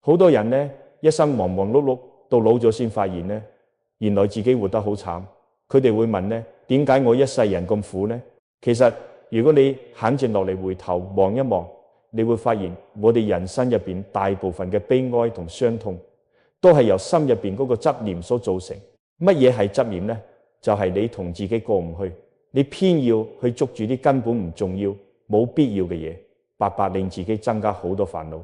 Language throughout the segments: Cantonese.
好多人呢，一生忙忙碌碌，到老咗先發現呢，原來自己活得好慘。佢哋會問呢，點解我一世人咁苦呢？其實如果你肯靜落嚟回頭望一望，你會發現我哋人生入邊大部分嘅悲哀同傷痛，都係由心入邊嗰個執念所造成。乜嘢係執念呢？就係你同自己過唔去，你偏要去捉住啲根本唔重要、冇必要嘅嘢，白白令自己增加好多煩惱。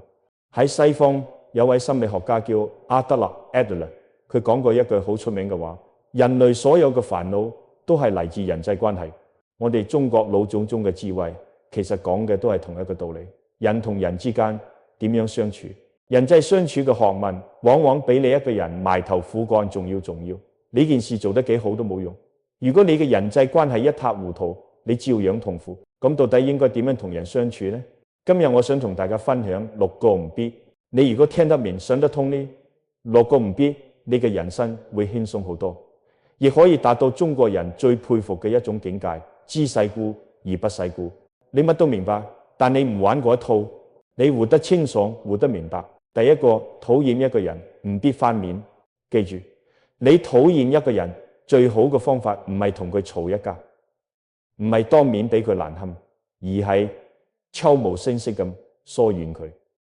喺西方有位心理學家叫阿德勒 （Adler）， 佢講過一句好出名嘅話：人類所有嘅煩惱都係嚟自人際關係。我哋中國老祖宗嘅智慧其實講嘅都係同一個道理。人同人之間點樣相處？人際相處嘅學問往往比你一個人埋頭苦幹重要。呢件事做得幾好都冇用。如果你嘅人際關係一塌糊塗，你照樣痛苦。咁到底應該點樣同人相處呢？今日我想同大家分享6個唔必。你如果聽得明、想得通呢6個唔必，你嘅人生會輕鬆好多，亦可以達到中國人最佩服嘅一種境界：知世故而不世故。你乜都明白，但你唔玩嗰一套，你活得清爽，活得明白。第一個，討厭一個人唔必翻面。記住，你討厭一個人最好嘅方法唔係同佢嘈一架，唔係當面俾佢難堪，而係悄無聲息咁疏遠佢。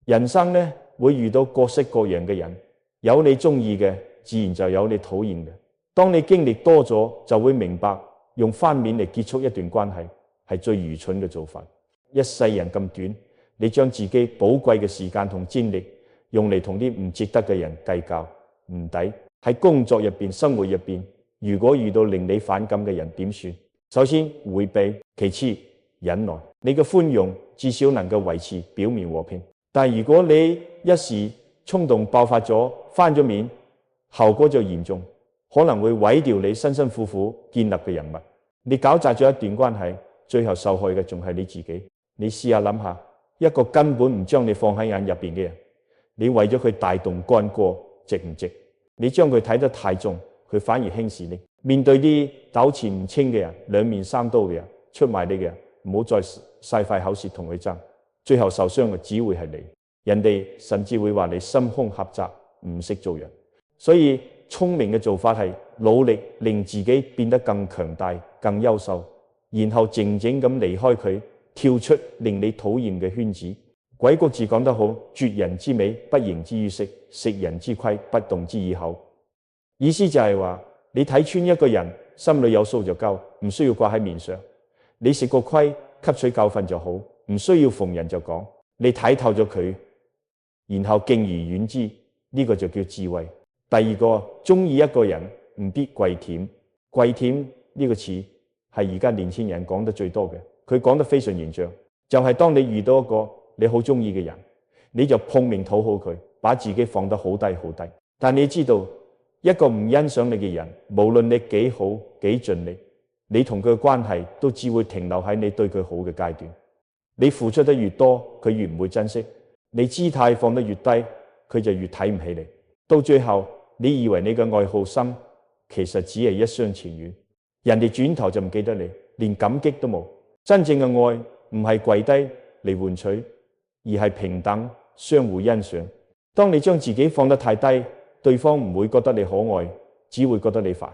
人生呢，會遇到各式各樣嘅人，有你中意嘅，自然就有你討厭嘅。當你經歷多咗，就會明白用翻面嚟結束一段關係係最愚蠢嘅做法。一世人咁短，你將自己寶貴嘅時間同精力用嚟同啲唔值得嘅人計較，唔抵。喺工作入邊、生活入邊，如果遇到令你反感嘅人，點算？首先迴避，其次忍耐。你嘅寬容至少能夠維持表面和平。但如果你一時衝動爆發咗，翻咗面，後果就嚴重，可能會毀掉你辛辛苦苦建立嘅人物。你搞砸咗一段關係，最後受害嘅仲係你自己。你試下諗下，一個根本唔將你放喺眼入邊嘅人，你為咗佢大動干戈，值唔值？你將佢睇得太重，佢反而輕視你。面對啲糾纏唔清嘅人、兩面三刀嘅人、出賣你嘅人，唔好再嘥快口舌同佢爭，最後受傷嘅只會係你。人哋甚至會話你心胸狹窄，唔識做人。所以聰明嘅做法係努力令自己變得更強大、更優秀，然後靜靜咁離開佢，跳出令你討厭嘅圈子。鬼谷子講得好：絕人之美，不形之於色；食人之虧，不動之以口。意思就係話，你睇穿一個人，心裏有數就夠，唔需要掛喺面上。你食過虧，吸取教訓就好，唔需要逢人就講。你睇透咗佢，然後敬而遠之，呢個就叫智慧。第二個，中意一個人唔必跪舔。跪舔呢個詞係而家年輕人講得最多嘅，佢講得非常形象，就係當你遇到一個你好中意嘅人，你就拼命討好佢，把自己放得好低好低。但你知道，一個唔欣賞你嘅人，無論你幾好幾盡力，你同佢嘅關係都只會停留喺你對佢好嘅階段。你付出得越多，佢越唔會珍惜；你姿態放得越低，佢就越睇唔起你。到最後，你以為你嘅愛好深，其實只係一廂情願。人哋轉頭就唔記得你，連感激都冇。真正嘅愛唔係跪低嚟換取，而係平等相互欣賞。當你將自己放得太低，對方唔會覺得你可愛，只會覺得你煩。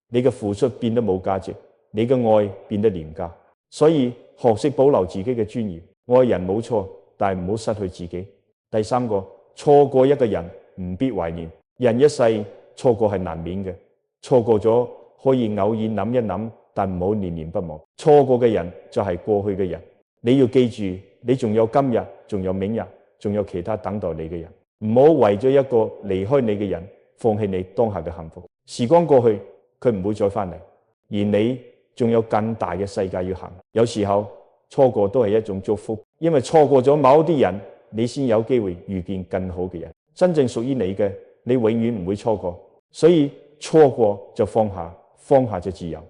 你嘅付出變得冇價值，你嘅愛變得廉價。所以學識保留自己嘅尊嚴，愛人冇錯，但係唔好失去自己。第三個，錯過一個人唔必懷念。人一世錯過係難免嘅，錯過咗可以偶爾諗一諗，但唔好念念不忘。錯過嘅人就係過去嘅人，你要記住，你仲有今日，仲有明日，仲有其他等待你嘅人。唔好為咗一個離開你嘅人，放棄你當下嘅幸福。時光過去，佢唔會再翻嚟，而你仲有更大嘅世界要行。有時候錯過都係一種祝福，因為錯過咗某啲人，你先有機會遇見更好嘅人。真正屬於你嘅，你永遠唔會錯過。所以錯過就放下，放下就自由。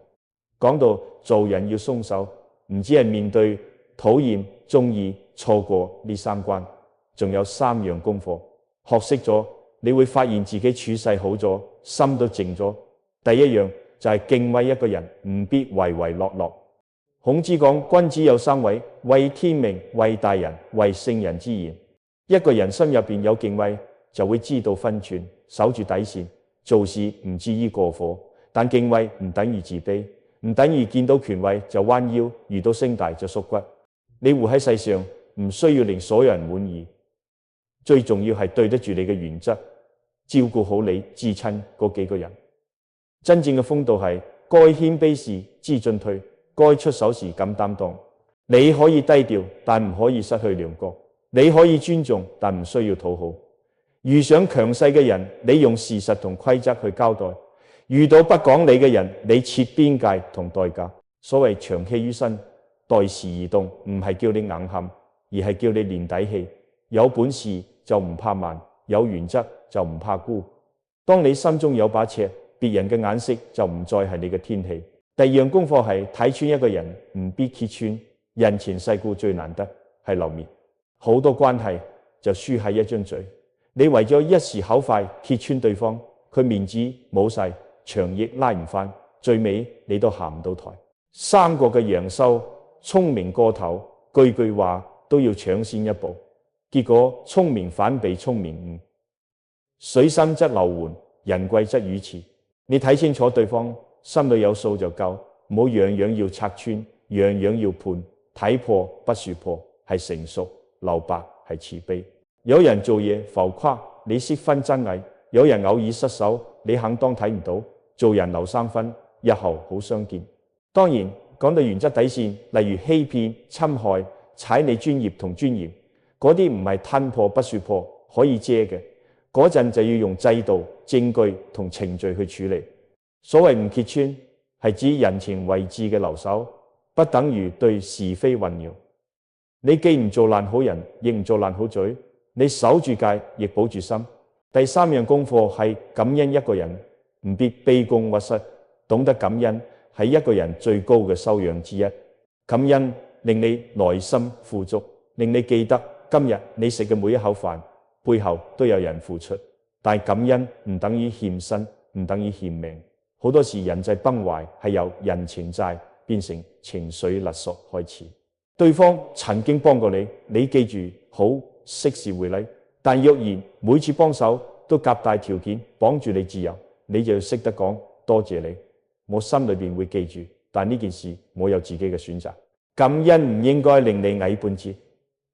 講到做人要鬆手，唔止係面對討厭、中意、錯過呢3關，仲有3樣功課。學識咗，你會發現自己處世好咗，心都靜咗。第一樣就係敬畏一個人，唔必唯唯諾諾。孔子講，君子有3位：畏天命、畏大人、畏聖人之言。一個人心入邊有敬畏，就會知道分寸，守住底線，做事唔至於過火。但敬畏唔等於自卑，唔等於見到權威就彎腰，遇到聲大就縮骨。你活喺世上，唔需要令所有人滿意，最重要係對得住你嘅原則，照顧好你至親嗰幾個人。真正嘅風度係該謙卑時知進退，該出手時敢擔當。你可以低調，但唔可以失去稜角；你可以尊重，但唔需要討好。遇上強勢嘅人，你用事實同規則去交代；遇到不講理嘅人，你設邊界同代價。所謂長氣於身，待時而動，唔係叫你硬撼，而係叫你練底氣。有本事就唔怕慢，有原則就唔怕孤。當你心中有把尺，別人嘅眼色就唔再係你嘅天氣。第二樣功課係睇穿一個人，唔必揭穿。人情世故最難得係留面，好多關係就輸喺一張嘴。你為咗一時口快揭穿對方，佢面子冇晒，場亦拉唔翻，最尾你都下唔到台。三國嘅楊修聰明過頭，句句話都要搶先一步，結果聰明反被聰明誤。水深則流緩，人貴則語遲。你睇清楚對方，心裏有數就夠，唔好樣樣要拆穿，樣樣要判。睇破不說破係成熟，留白係慈悲。有人做嘢浮誇，你識分真偽；有人偶爾失手，你肯當睇唔到。做人留3分，日後好相見。當然講到原則底線，例如欺騙、侵害、踩你專業同尊嚴，嗰啲唔係吞破不說破可以遮嘅，嗰陣就要用制度、證據同程序去處理。所謂唔揭穿，係指人情位置嘅留守，不等於對是非混淆。你既唔做爛好人，亦唔做爛好嘴，你守住戒，亦保住心。第三樣功課係感恩一個人，唔必卑躬屈膝。懂得感恩係一個人最高嘅修養之一。感恩令你內心富足，令你記得今日你食嘅每一口飯背後都有人付出。但感恩唔等於欠身，唔等於欠命。好多時人際崩壞係由人情債變成情緒勒索開始。對方曾經幫過你，你記住好適時回禮。但若然每次幫手都夾帶條件綁住你自由，你就要識得講多謝你。我心裏邊會記住，但呢件事我有自己嘅選擇。感恩唔應該令你矮半截。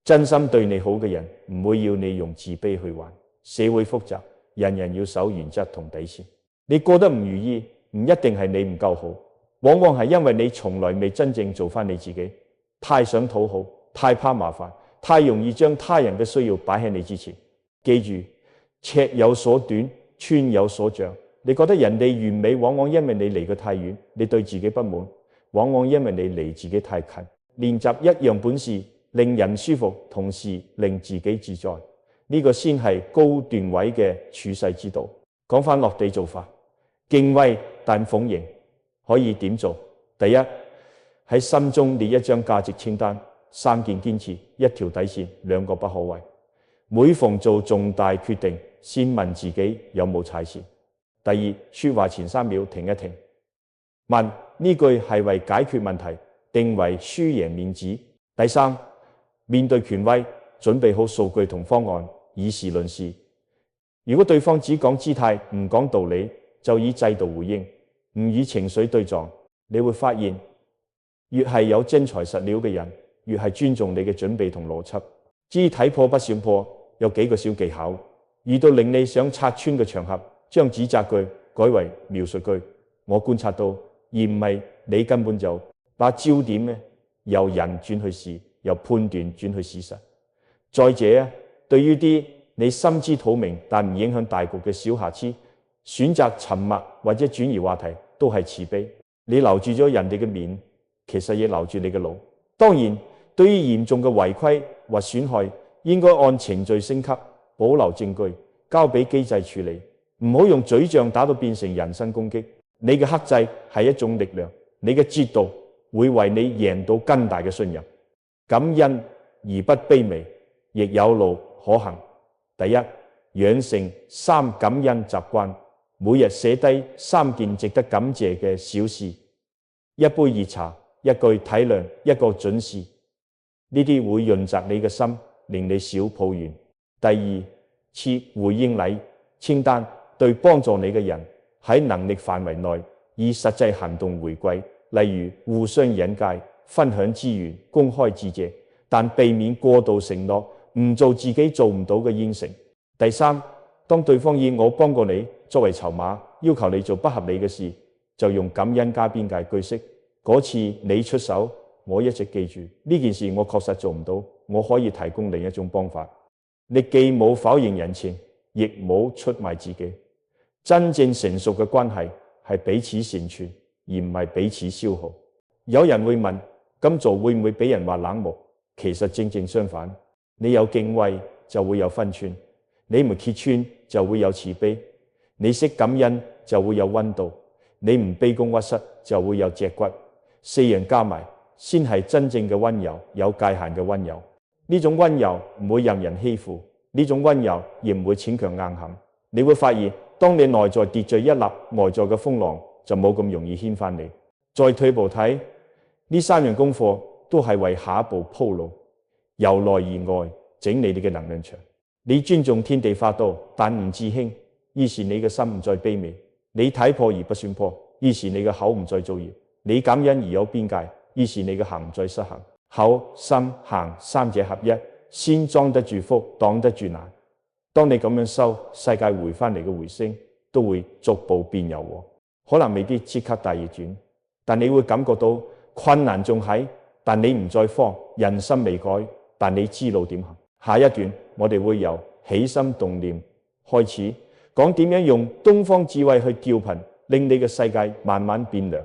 真心對你好嘅人唔會要你用自卑去還。社會複雜，人人要守原則同底線。你過得唔如意，唔一定係你唔夠好，往往係因為你從來未真正做翻你自己。太想討好，太怕麻煩，太容易將他人嘅需要擺喺你之前。記住，尺有所短，寸有所長。你覺得人哋完美，往往因為你離佢太遠；你對自己不滿，往往因為你離自己太近。練習一樣本事，令人舒服，同時令自己自在，呢個先係高段位嘅處世之道。講翻落地做法，敬畏但奉迎，可以點做？第一，喺心中列一張價值清單，3件堅持，1條底線，2個不可為。每逢做重大決定，先問自己有冇踩線。第二，說話前3秒停一停，問呢句係為解決問題，定為輸贏面子。第三，面對權威，準備好數據同方案，以事論事。如果對方只講姿態，唔講道理，就以制度回應，唔以情緒對撞。你會發現，越係有真材實料嘅人，越係尊重你嘅準備同邏輯。至於睇破不算破，有幾個小技巧。遇到令你想拆穿嘅場合，將指責句改為描述句，我觀察到，而唔係你根本就。把焦點由人轉去事，由判斷轉去事實。再者，對於啲你心知肚明但唔影響大局嘅小瑕疵，選擇沉默或者轉移話題都係慈悲。你留住咗人哋嘅面，其實亦留住你嘅腦。當然，對於嚴重嘅違規或損害，應該按程序升級，保留證據，交俾機制處理。唔好用嘴仗打到變成人身攻擊。你嘅克制係一種力量，你嘅節度會為你贏到更大嘅信任。感恩而不卑微，亦有路可行。第一，養成3感恩習慣，每日寫低3件值得感謝嘅小事，一杯熱茶，一句體諒，一個準時。呢啲會潤澤你嘅心，令你少抱怨。第二，設回應禮清單，對幫助你嘅人喺能力範圍內以實際行動回饋，例如互相引介、分享資源、公開致謝，但避免過度承諾，唔做自己做唔到嘅應承。第三，當對方以我幫過你作為籌碼，要求你做不合理嘅事，就用感恩加邊界句式。嗰次你出手，我一直記住呢件事，我確實做唔到，我可以提供另一種方法。你既冇否認人情，亦冇出賣自己。真正成熟嘅關係係彼此成全，而唔係彼此消耗。有人會問，咁做會唔會俾人話冷漠？其實正正相反，你有敬畏就會有分寸，你唔揭穿就會有慈悲，你識感恩就會有溫度，你唔卑躬屈膝就會有脊骨。四樣加埋先係真正嘅溫柔，有界限嘅溫柔。呢種溫柔唔會讓人欺負，呢種溫柔亦唔會逞強硬撼。你會發現，當你內在秩序一立，外在嘅風浪就冇咁容易掀翻你。再退步睇，呢三樣功課都係為下一步鋪路，由內而外整理你嘅能量場。你尊重天地法道，但唔自輕，於是你嘅心唔再卑微；你睇破而不算破，於是你嘅口唔再造謠；你感恩而有邊界，於是你嘅行唔再失衡。口、心、行三者合一，先裝得住福，擋得住難。當你咁樣修，世界回翻嚟嘅回聲都會逐步變柔和，可能未必即刻大逆轉，但你會感覺到困難仲喺，但你唔再慌，人心未改，但你知路點行。下一段我哋會由起心動念開始，講點樣用東方智慧去調頻，令你嘅世界慢慢變涼。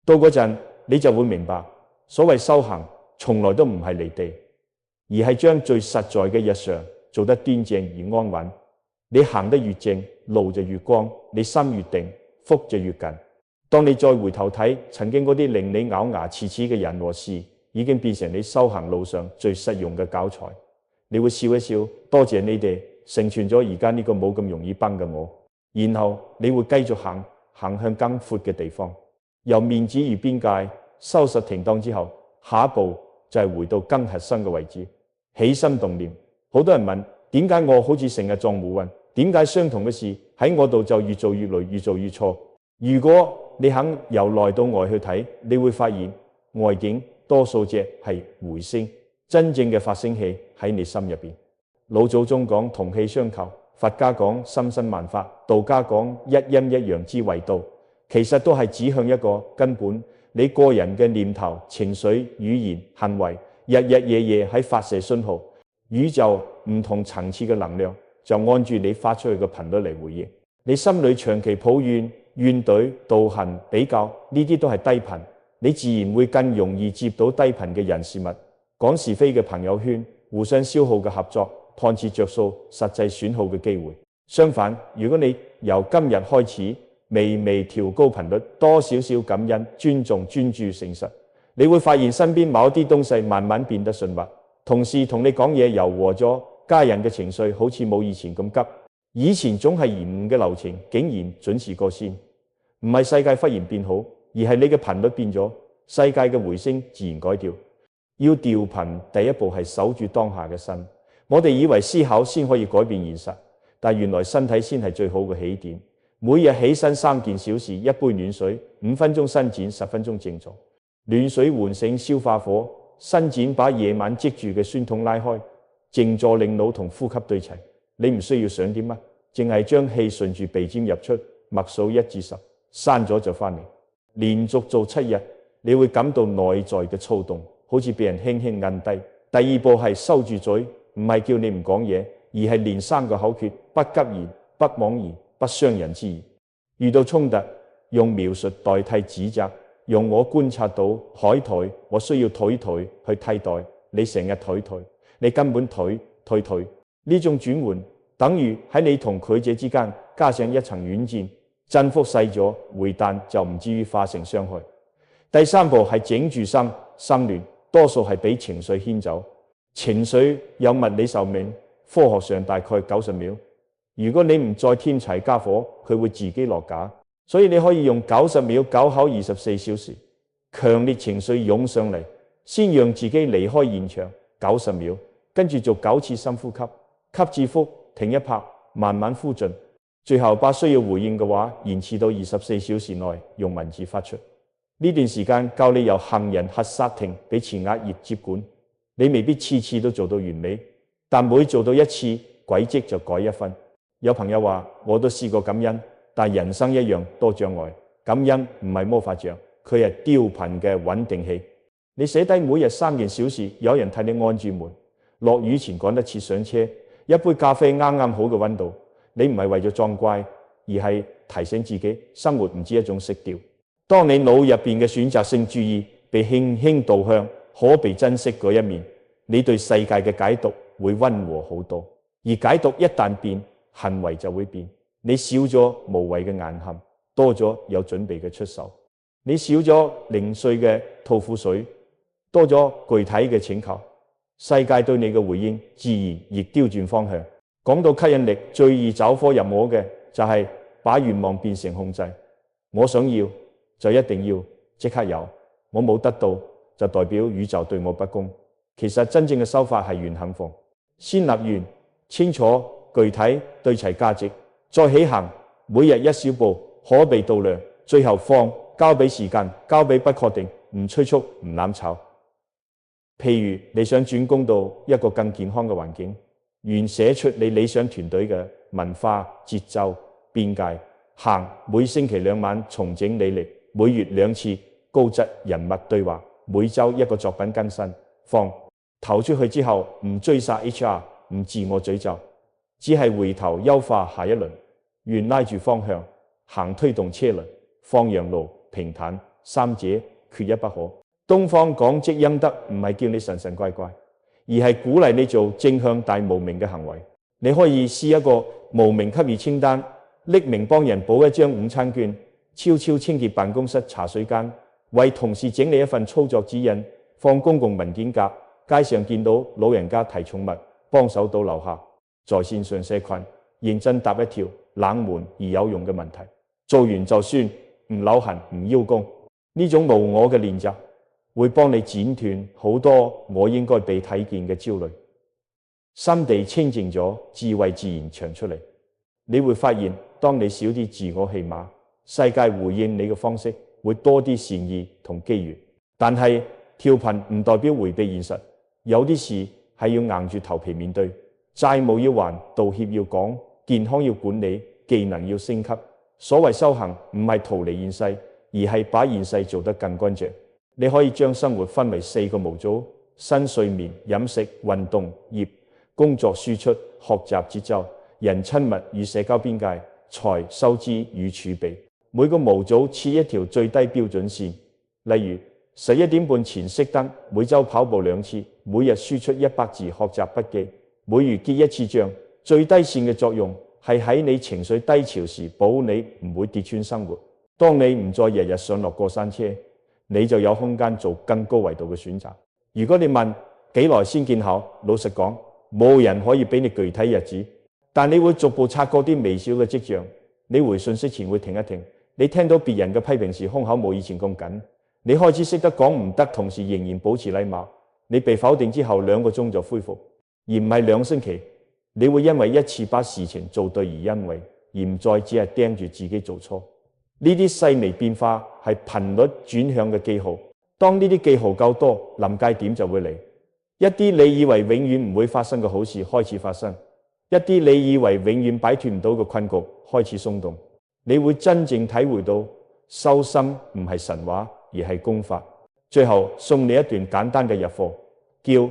到嗰陣你就會明白，所謂修行從來都唔係離地，而係將最實在嘅日常做得端正而安穩。你行得越正，路就越光；你心越定，福就越近。當你再回頭睇曾經嗰啲令你咬牙切齒嘅人和事，已經變成你修行路上最實用嘅教材。你會笑一笑，多謝你哋成全咗而家呢個冇咁容易崩嘅我。然後你會繼續行向更闊嘅地方。由面子與邊界收拾停當之後，下一步就係回到更核心嘅位置，起心動念。好多人問，點解我好似成日撞胡運？點解相同嘅事喺我度就越做越累，越做越錯？如果你肯由內到外去睇，你會發現外境多數只係回聲，真正嘅發聲器喺你心入邊。老祖宗講同氣相求，佛家講心生萬法，道家講一陰一陽之謂道，其實都係指向一個根本。你個人嘅念頭、情緒、語言、行為，日日夜夜喺發射信號，宇宙唔同層次嘅能量就按住你發出去嘅頻率嚟回應。你心裏長期抱怨、怨懟、妒恨、比較，呢啲都係低頻，你自然會更容易接到低頻嘅人事物。講是非嘅朋友圈，互相消耗嘅合作，看似着數，實際損耗嘅機會。相反，如果你由今日開始微微調高頻率，多少少感恩、尊重、專注、誠實，你會發現身邊某啲東西慢慢變得順滑。同事同你講嘢柔和咗，家人嘅情緒好似冇以前咁急。以前總係延誤嘅流程，竟然準時過先。唔係世界忽然變好，而係你嘅頻率變咗，世界嘅回聲自然改調。要調頻，第一步係守住當下嘅身。我哋以為思考先可以改變現實，但原來身體先係最好嘅起點。每日起身3件小事，一杯暖水，5分鐘伸展，10分鐘靜坐。暖水喚醒消化火，伸展把夜晚積住嘅酸痛拉開，靜坐令腦同呼吸對齊。你唔需要想啲乜，淨係將氣順住鼻尖入出，默數1至10，閂咗就翻嚟。連續做7日，你會感到內在嘅躁動，好似被人輕輕按低。第二步係收住嘴，唔係叫你唔講嘢，而係連3個口訣：不急言，不妄言，不傷人之意。遇到衝突，用描述代替指責，用我觀察到海苔，我需要腿去替代。你成日腿，你根本腿。呢種轉換等於喺你同佢者之間加上一層軟墊，振幅細咗，回彈就唔至於化成傷害。第3步係整住心，心亂多數係俾情緒牽走。情緒有物理壽命，科學上大概90秒。如果你唔再添柴加火，佢會自己落架。所以你可以用90秒9口24小時，強烈情緒湧上嚟，先讓自己離開現場90秒，跟住做9次深呼吸，吸至腹停一拍，慢慢呼進，最後把需要回應嘅話延遲到24小時內用文字發出。呢段時間教你由行人核剎停俾前額葉接管，你未必次次都做到完美，但每做到一次，軌跡就改一分。有朋友話我都試過感恩，但人生一樣多障礙。感恩唔係魔法杖，佢係吊瓶嘅穩定器。你寫低每日3件小事，有人替你按住門，落雨前趕得切上車，一杯咖啡啱啱好嘅溫度。你唔係為咗裝乖，而係提醒自己生活唔止一種色調。當你腦入邊嘅選擇性注意被輕輕導向可被珍惜嗰一面，你對世界嘅解讀會溫和好多。而解讀一旦變，行為就會變。你少咗無謂嘅硬撼，多咗有準備嘅出手。你少咗零碎嘅吐苦水，多咗具體嘅請求。世界對你嘅回應自然亦調轉方向。講到吸引力，最易走火入魔嘅就係把願望變成控制。我想要就一定要即刻有，我冇得到就代表宇宙對我不公。其實真正嘅修法係願肯放，先立願，清楚具體對齊價值，再起行，每日一小步，可被度量，最後放，交俾時間，交俾不確定，唔催促，唔攬炒。譬如你想轉工到一個更健康嘅環境，願寫出你理想團隊嘅文化節奏邊界，行每星期2晚重整履歷，每月2次高質人物對話，每週1個作品更新。放投出去之後，唔追殺 HR， 唔自我詛咒，只係回頭優化下一輪。願拉住方向，行推動車輪，放陽路平坦，三者缺一不可。東方講積陰德，唔係叫你神神怪怪，而係鼓勵你做正向但無名嘅行為。你可以試一個無名給予清單，匿名幫人補一張午餐券，悄悄清潔辦公室茶水間，為同事整理一份操作指引，放公共文件夾，街上見到老人家提寵物，幫手倒樓下，在線上社群，認真答一條冷門而有用嘅問題，做完就算，唔扭痕唔邀功。呢種無我嘅練習會幫你剪斷好多我應該被睇見嘅焦慮，心地清靜咗，智慧自然長出嚟。你會發現，當你少啲自我戲碼，世界回應你嘅方式會多啲善意同機緣。但係跳頻唔代表迴避現實，有啲事係要硬住頭皮面對，債務要還，道歉要講，健康要管理，技能要升級。所謂修行唔係逃離現世，而係把現世做得更乾淨。你可以將生活分為4個模組：身、睡眠、飲食、運動、業、工作、輸出、學習節奏、人親密與社交邊界、財收支與儲備。每個模組設一條最低標準線，例如11點半前熄燈，每週跑步2次，每日輸出100字學習筆記，每月結1次帳。最低線嘅作用係喺你情緒低潮時保你唔會跌穿生活。當你唔再日日上落過山車，你就有空間做更高維度嘅選擇。如果你問幾耐先見效，老實講，冇人可以俾你具體日子，但你會逐步察覺啲微小嘅跡象。你回信息前會停一停，你聽到別人嘅批評時胸口冇以前咁緊，你開始識得講唔得，同時仍然保持禮貌。你被否定之後2個鐘就恢復，而唔係2星期。你會因為一次把事情做對而欣慰，而唔再只係盯住自己做錯。呢啲細微變化係頻率轉向嘅記號，當呢啲記號夠多，臨界點就會嚟。一啲你以為永遠唔會發生嘅好事開始發生，一啲你以為永遠擺脫唔到嘅困局開始鬆動。你會真正體會到修心唔係神話，而係功法。最後送你一段簡單嘅日課，叫1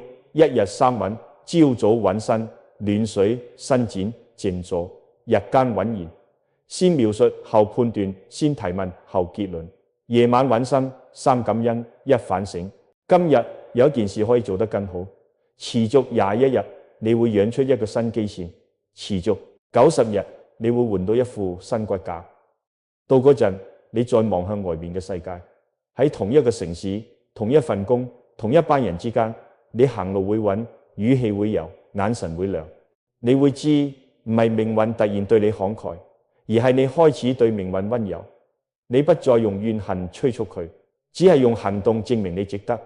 日3穩：朝早穩身，暖水伸展靜坐，日間穩言。先描述後判斷，先提問後結論。夜晚穩心，3感恩，1反省。今日有一件事可以做得更好。持續21日，你會養出一個新基線；持續90日，你會換到一副新骨架。到嗰陣，你再望向外面嘅世界，喺同一個城市、同一份工、同一班人之間，你行路會穩，語氣會柔，眼神會亮。你會知唔係命運突然對你慷慨，而係你開始對命運溫柔。你不再用怨恨催促佢，只係用行動證明你值得。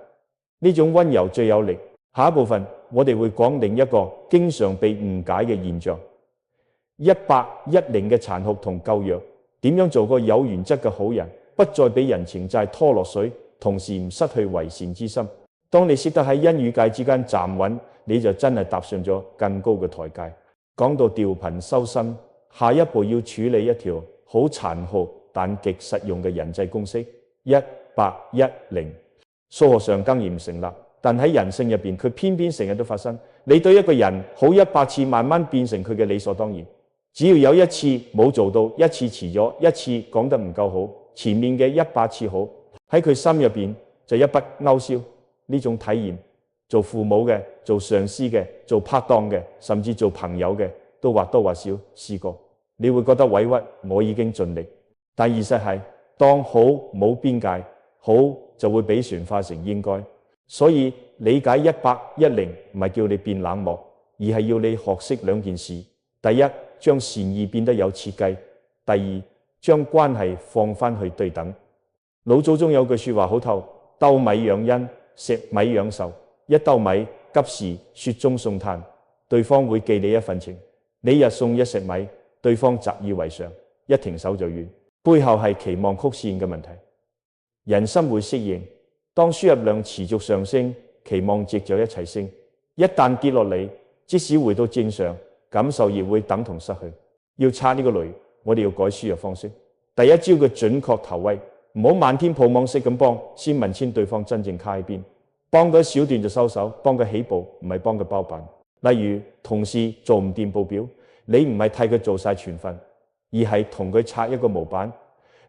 呢種溫柔最有力。下一部分我哋會講另一個經常被誤解嘅現象。1810嘅殘酷同舊約，點樣做個有原則嘅好人，不再俾人情債拖落水，同時唔失去為善之心。當你識得喺恩與戒之間站穩，你就真係踏上咗更高嘅台階。講到調頻修心，下一步要處理一條好殘酷但極實用嘅人際公式：1810。數學上當然唔成立，但喺人性入邊，佢偏偏成日都發生。你對一個人好100次，慢慢變成佢嘅理所當然。只要有一次冇做到，一次遲咗，一次講得唔夠好，前面嘅100次好，喺佢心入邊就一筆勾銷。呢種體驗，做父母嘅、做上司嘅、做拍檔嘅，甚至做朋友嘅，都或多或少試過。你會覺得委屈，我已經盡力，但現實係，當好冇邊界，好就會俾船化成應該。所以理解1810唔係叫你變冷漠，而係要你學識兩件事：第一，將善意變得有設計；第二，將關係放翻去對等。老祖宗有句說話好透：兜米養恩，食米養仇。一兜米急時雪中送炭，對方會記你一份情；你日送一食米，對方習以為常，一停手就遠。背後係期望曲線嘅問題。人心會適應，當輸入量持續上升，期望值就一齊升。一旦跌落嚟，即使回到正常，感受亦會等同失去。要拆呢個雷，我哋要改輸入方式。第一招嘅準確投喂，唔好漫天抱網式咁幫，先問清對方真正卡喺邊。幫佢一小段就收手，幫佢起步，唔係幫佢包辦。例如同事做唔掂報表，你唔係替佢做晒全份，而係同佢拆一個模板，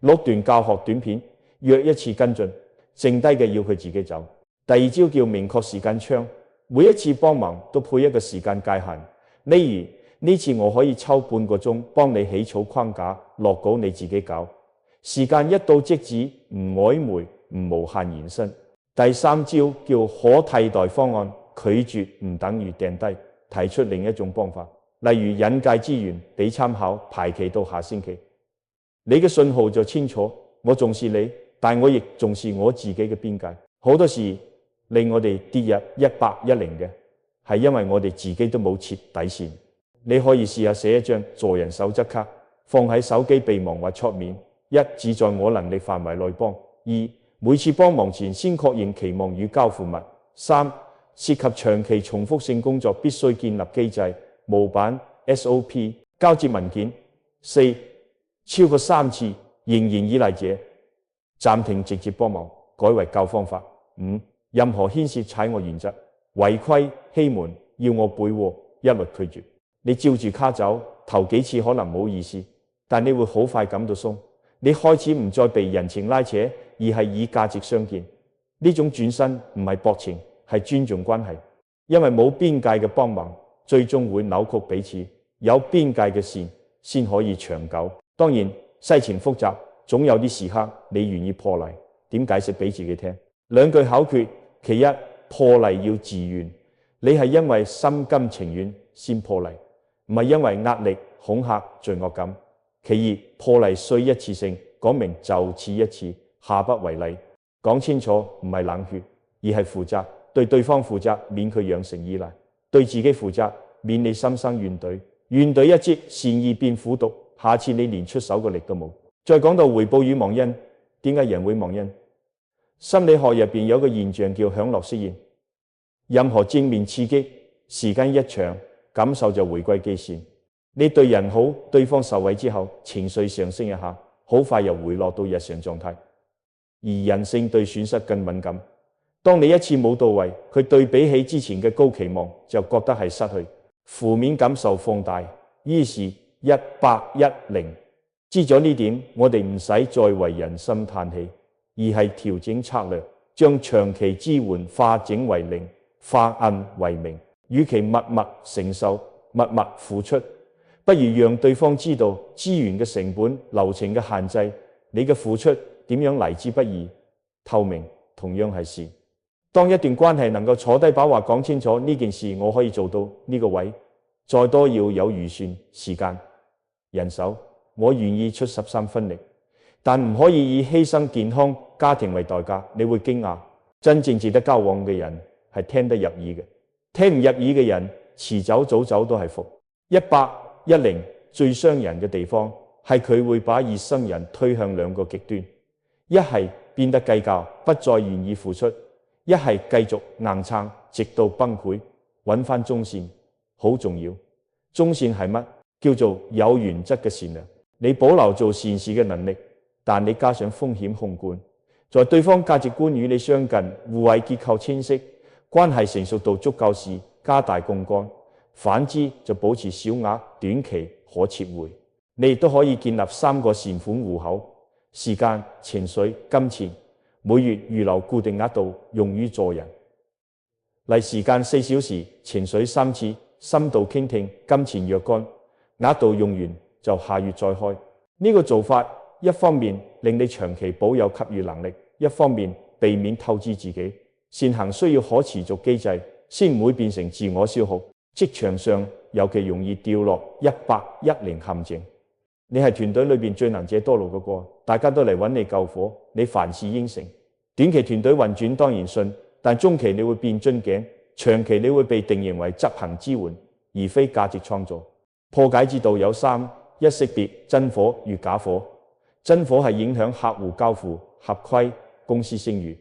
錄段教學短片，約一次跟進，剩低嘅要佢自己走。第二招叫明確時間窗，每一次幫忙都配一個時間界限。例如呢次我可以抽半個鐘幫你起草框架，落稿你自己搞。時間一到即止，唔曖昧，唔無限延伸。第三招叫可替代方案，拒絕唔等於掟低，提出另一種方法，例如引介資源俾參考，排期到下星期。你嘅信號就清楚，我重視你，但我亦重視我自己嘅邊界。好多時令我哋跌入1810嘅，係因為我哋自己都冇設底線。你可以試下寫一張助人守則卡，放喺手機備忘或桌面。一，只在我能力範圍內幫；二，每次幫忙前先確認期望與交付物；三，涉及長期重複性工作必須建立機制，模板、SOP、交接文件；四，超過3次仍然依賴者，暫停直接幫忙，改為教方法；五，任何牽涉踩我原則、違規欺瞞要我背鍋，一律拒絕。你照住卡走，頭幾次可能冇意思，但你會好快感到鬆。你開始唔再被人情拉扯，而係以價值相見。呢種轉身唔係薄情，係尊重關係。因為冇邊界嘅幫忙，最終會扭曲彼此。有邊界嘅善，先可以長久。當然，世情複雜，總有啲時刻你願意破例。點解釋俾自己聽？兩句口訣：其一，破例要自願，你係因為心甘情願先破例，唔係因為壓力、恐嚇、罪惡感。其二，破例須一次性，講明就此一次，下不為例。講清楚唔係冷血，而係負責，對對方負責，免佢養成依賴；對自己負責，免你心生怨懟。怨懟一積，善意變苦毒，下次你連出手嘅力都冇。再講到回報與忘恩，點解人會忘恩？心理學入邊有個現象叫享樂適應，任何正面刺激，時間一長，感受就回歸基線。你對人好，對方受惠之後，情緒上升一下，好快又回落到日常狀態。而人性對損失更敏感，當你一次冇到位，佢對比起之前嘅高期望，就覺得係失去，負面感受放大，於是1810。知咗呢點，我哋唔使再為人心嘆氣，而係調整策略，將長期支援化整為零，化暗為明。與其默默承受、默默付出，不如讓對方知道資源嘅成本、流程嘅限制，你嘅付出點樣嚟之不易。透明同樣係事。當一段關係能夠坐低把話講清楚，呢件事我可以做到呢個位，再多要有預算、時間、人手，我願意出13分力，但唔可以以犧牲健康、家庭為代價。你會驚訝，真正值得交往嘅人係聽得入耳嘅，聽唔入耳嘅人遲走早走都係福。1810最傷人嘅地方，係佢會把熱心人推向兩個極端，一係變得計較，不再願意付出；一係繼續硬撐，直到崩潰。揾返中線好重要。中線係乜？叫做有原則嘅善良。你保留做善事嘅能力，但你加上風險控管，在對方價值觀與你相近，互惠結構清晰，關係成熟度足夠時，加大槓桿；反之就保持小額，短期可撤回。你亦都可以建立3個善款戶口：時間、情緒、金錢，每月預留固定額度用於助人。例時間4小時，情緒3次，深度傾聽，金錢若干，額度用完就下月再開。呢個做法一方面令你長期保有給予能力，一方面避免透支自己。善行需要可持續機制，先唔會變成自我消耗。職場上尤其容易掉落100-10陷阱。你係團隊裏邊最能者多勞嗰個，大家都嚟揾你救火，你凡事應承。短期團隊運轉當然順，但中期你會變樽頸，長期你會被定型為執行支援，而非價值創造。破解之道有3：一、識別真火與假火。真火係影響客戶交付、合規、公司聲譽；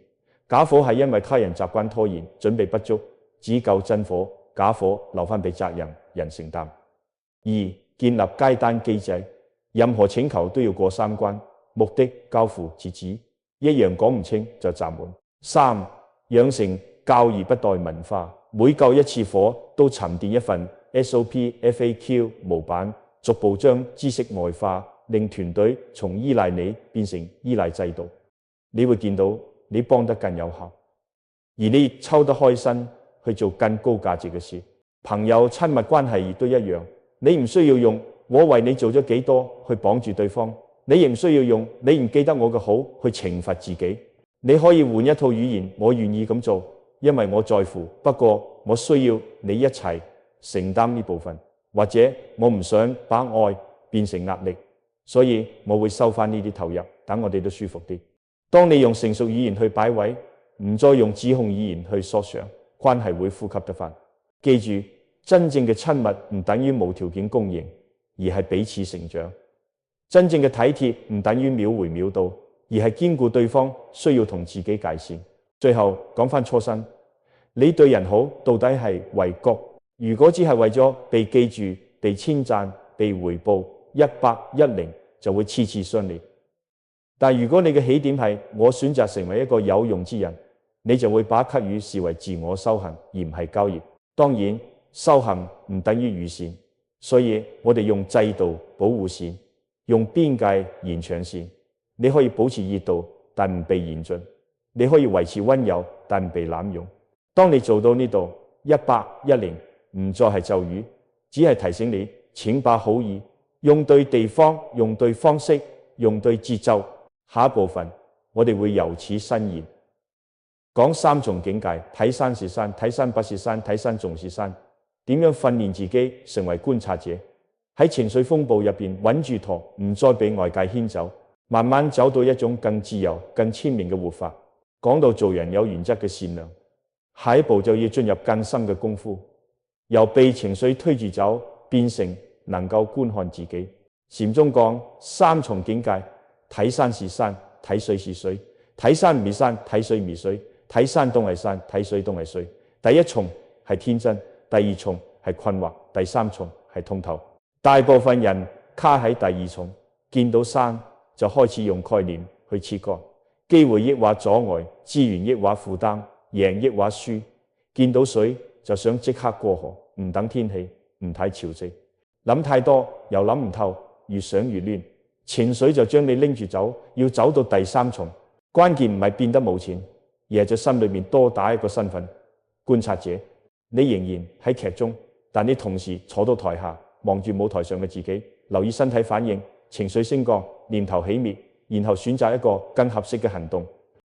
假火係因為他人習慣拖延、準備不足，只救真火，假火留返俾責任人承擔。2、建立街單機制，任何請求都要過3關：目的、交付、截止，一樣講唔清就暫緩。3、養成教而不怠文化，每救一次火都沉澱一份 SOP、FAQ 模板，逐步將知識外化，令團隊從依賴你變成依賴制度。你會見到你幫得更有效，而你亦抽得開身去做更高價值嘅事。朋友親密關係亦都一樣，你唔需要用我為你做咗幾多去綁住對方，你亦唔需要用你唔記得我嘅好去懲罰自己。你可以換一套語言，我願意咁做，因為我在乎，不過我需要你一齊承擔呢部分，或者我唔想把愛變成壓力，所以我會收返呢啲投入，等我哋都舒服啲。當你用成熟語言去擺位，唔再用指控語言去索償，關係會呼吸得返。記住，真正嘅親密唔等於無條件公認，而係彼此成長。真正嘅體貼唔等於秒回秒到，而係兼顧對方需要同自己界線。最後講返初心，你對人好到底係為國？如果只係為咗被記住、被稱讚、被回報，100-10就會次次相連。但如果你嘅起點係我選擇成為一個有用之人，你就會把給予視為自我修行，而唔係交易。當然，修行唔等於預善，所以我哋用制度保護善，用邊界延長善。你可以保持熱度，但唔被延盡；你可以維持溫柔，但唔被濫用。當你做到呢度，100-10唔再係咒語，只係提醒你，請把好意用對地方，用對方式，用對節奏。下一部分我哋會由此伸延，講3重境界：睇山是山，睇山不是山，睇山仲是山。點樣訓練自己成為觀察者，喺情緒風暴入邊穩住舵，唔再被外界牽走，慢慢走到一種更自由、更鮮明嘅活法。講到做人有原則嘅善良，下一步就要進入更深嘅功夫，由被情緒推住走，變成能夠觀看自己。禪宗講3重境界：睇山是山，睇水是水；睇山唔係山，睇水唔係水；睇山洞係山，睇水洞係水。第一重係天真，第二重係困惑，第三重係通透。大部分人卡喺第二重，見到山就開始用概念去切割，機會抑或阻礙，資源抑或負擔，贏抑或輸。見到水就想即刻過河，唔等天氣，唔睇潮汐。諗太多又諗唔透，越想越亂，情緒就將你拎住走，要走到第3重。關鍵唔係變得冇錢，而係在心裏面多打一個身份：觀察者。你仍然喺劇中，但你同時坐到台下，望住舞台上嘅自己，留意身體反應、情緒升降、念頭起滅，然後選擇一個更合適嘅行動。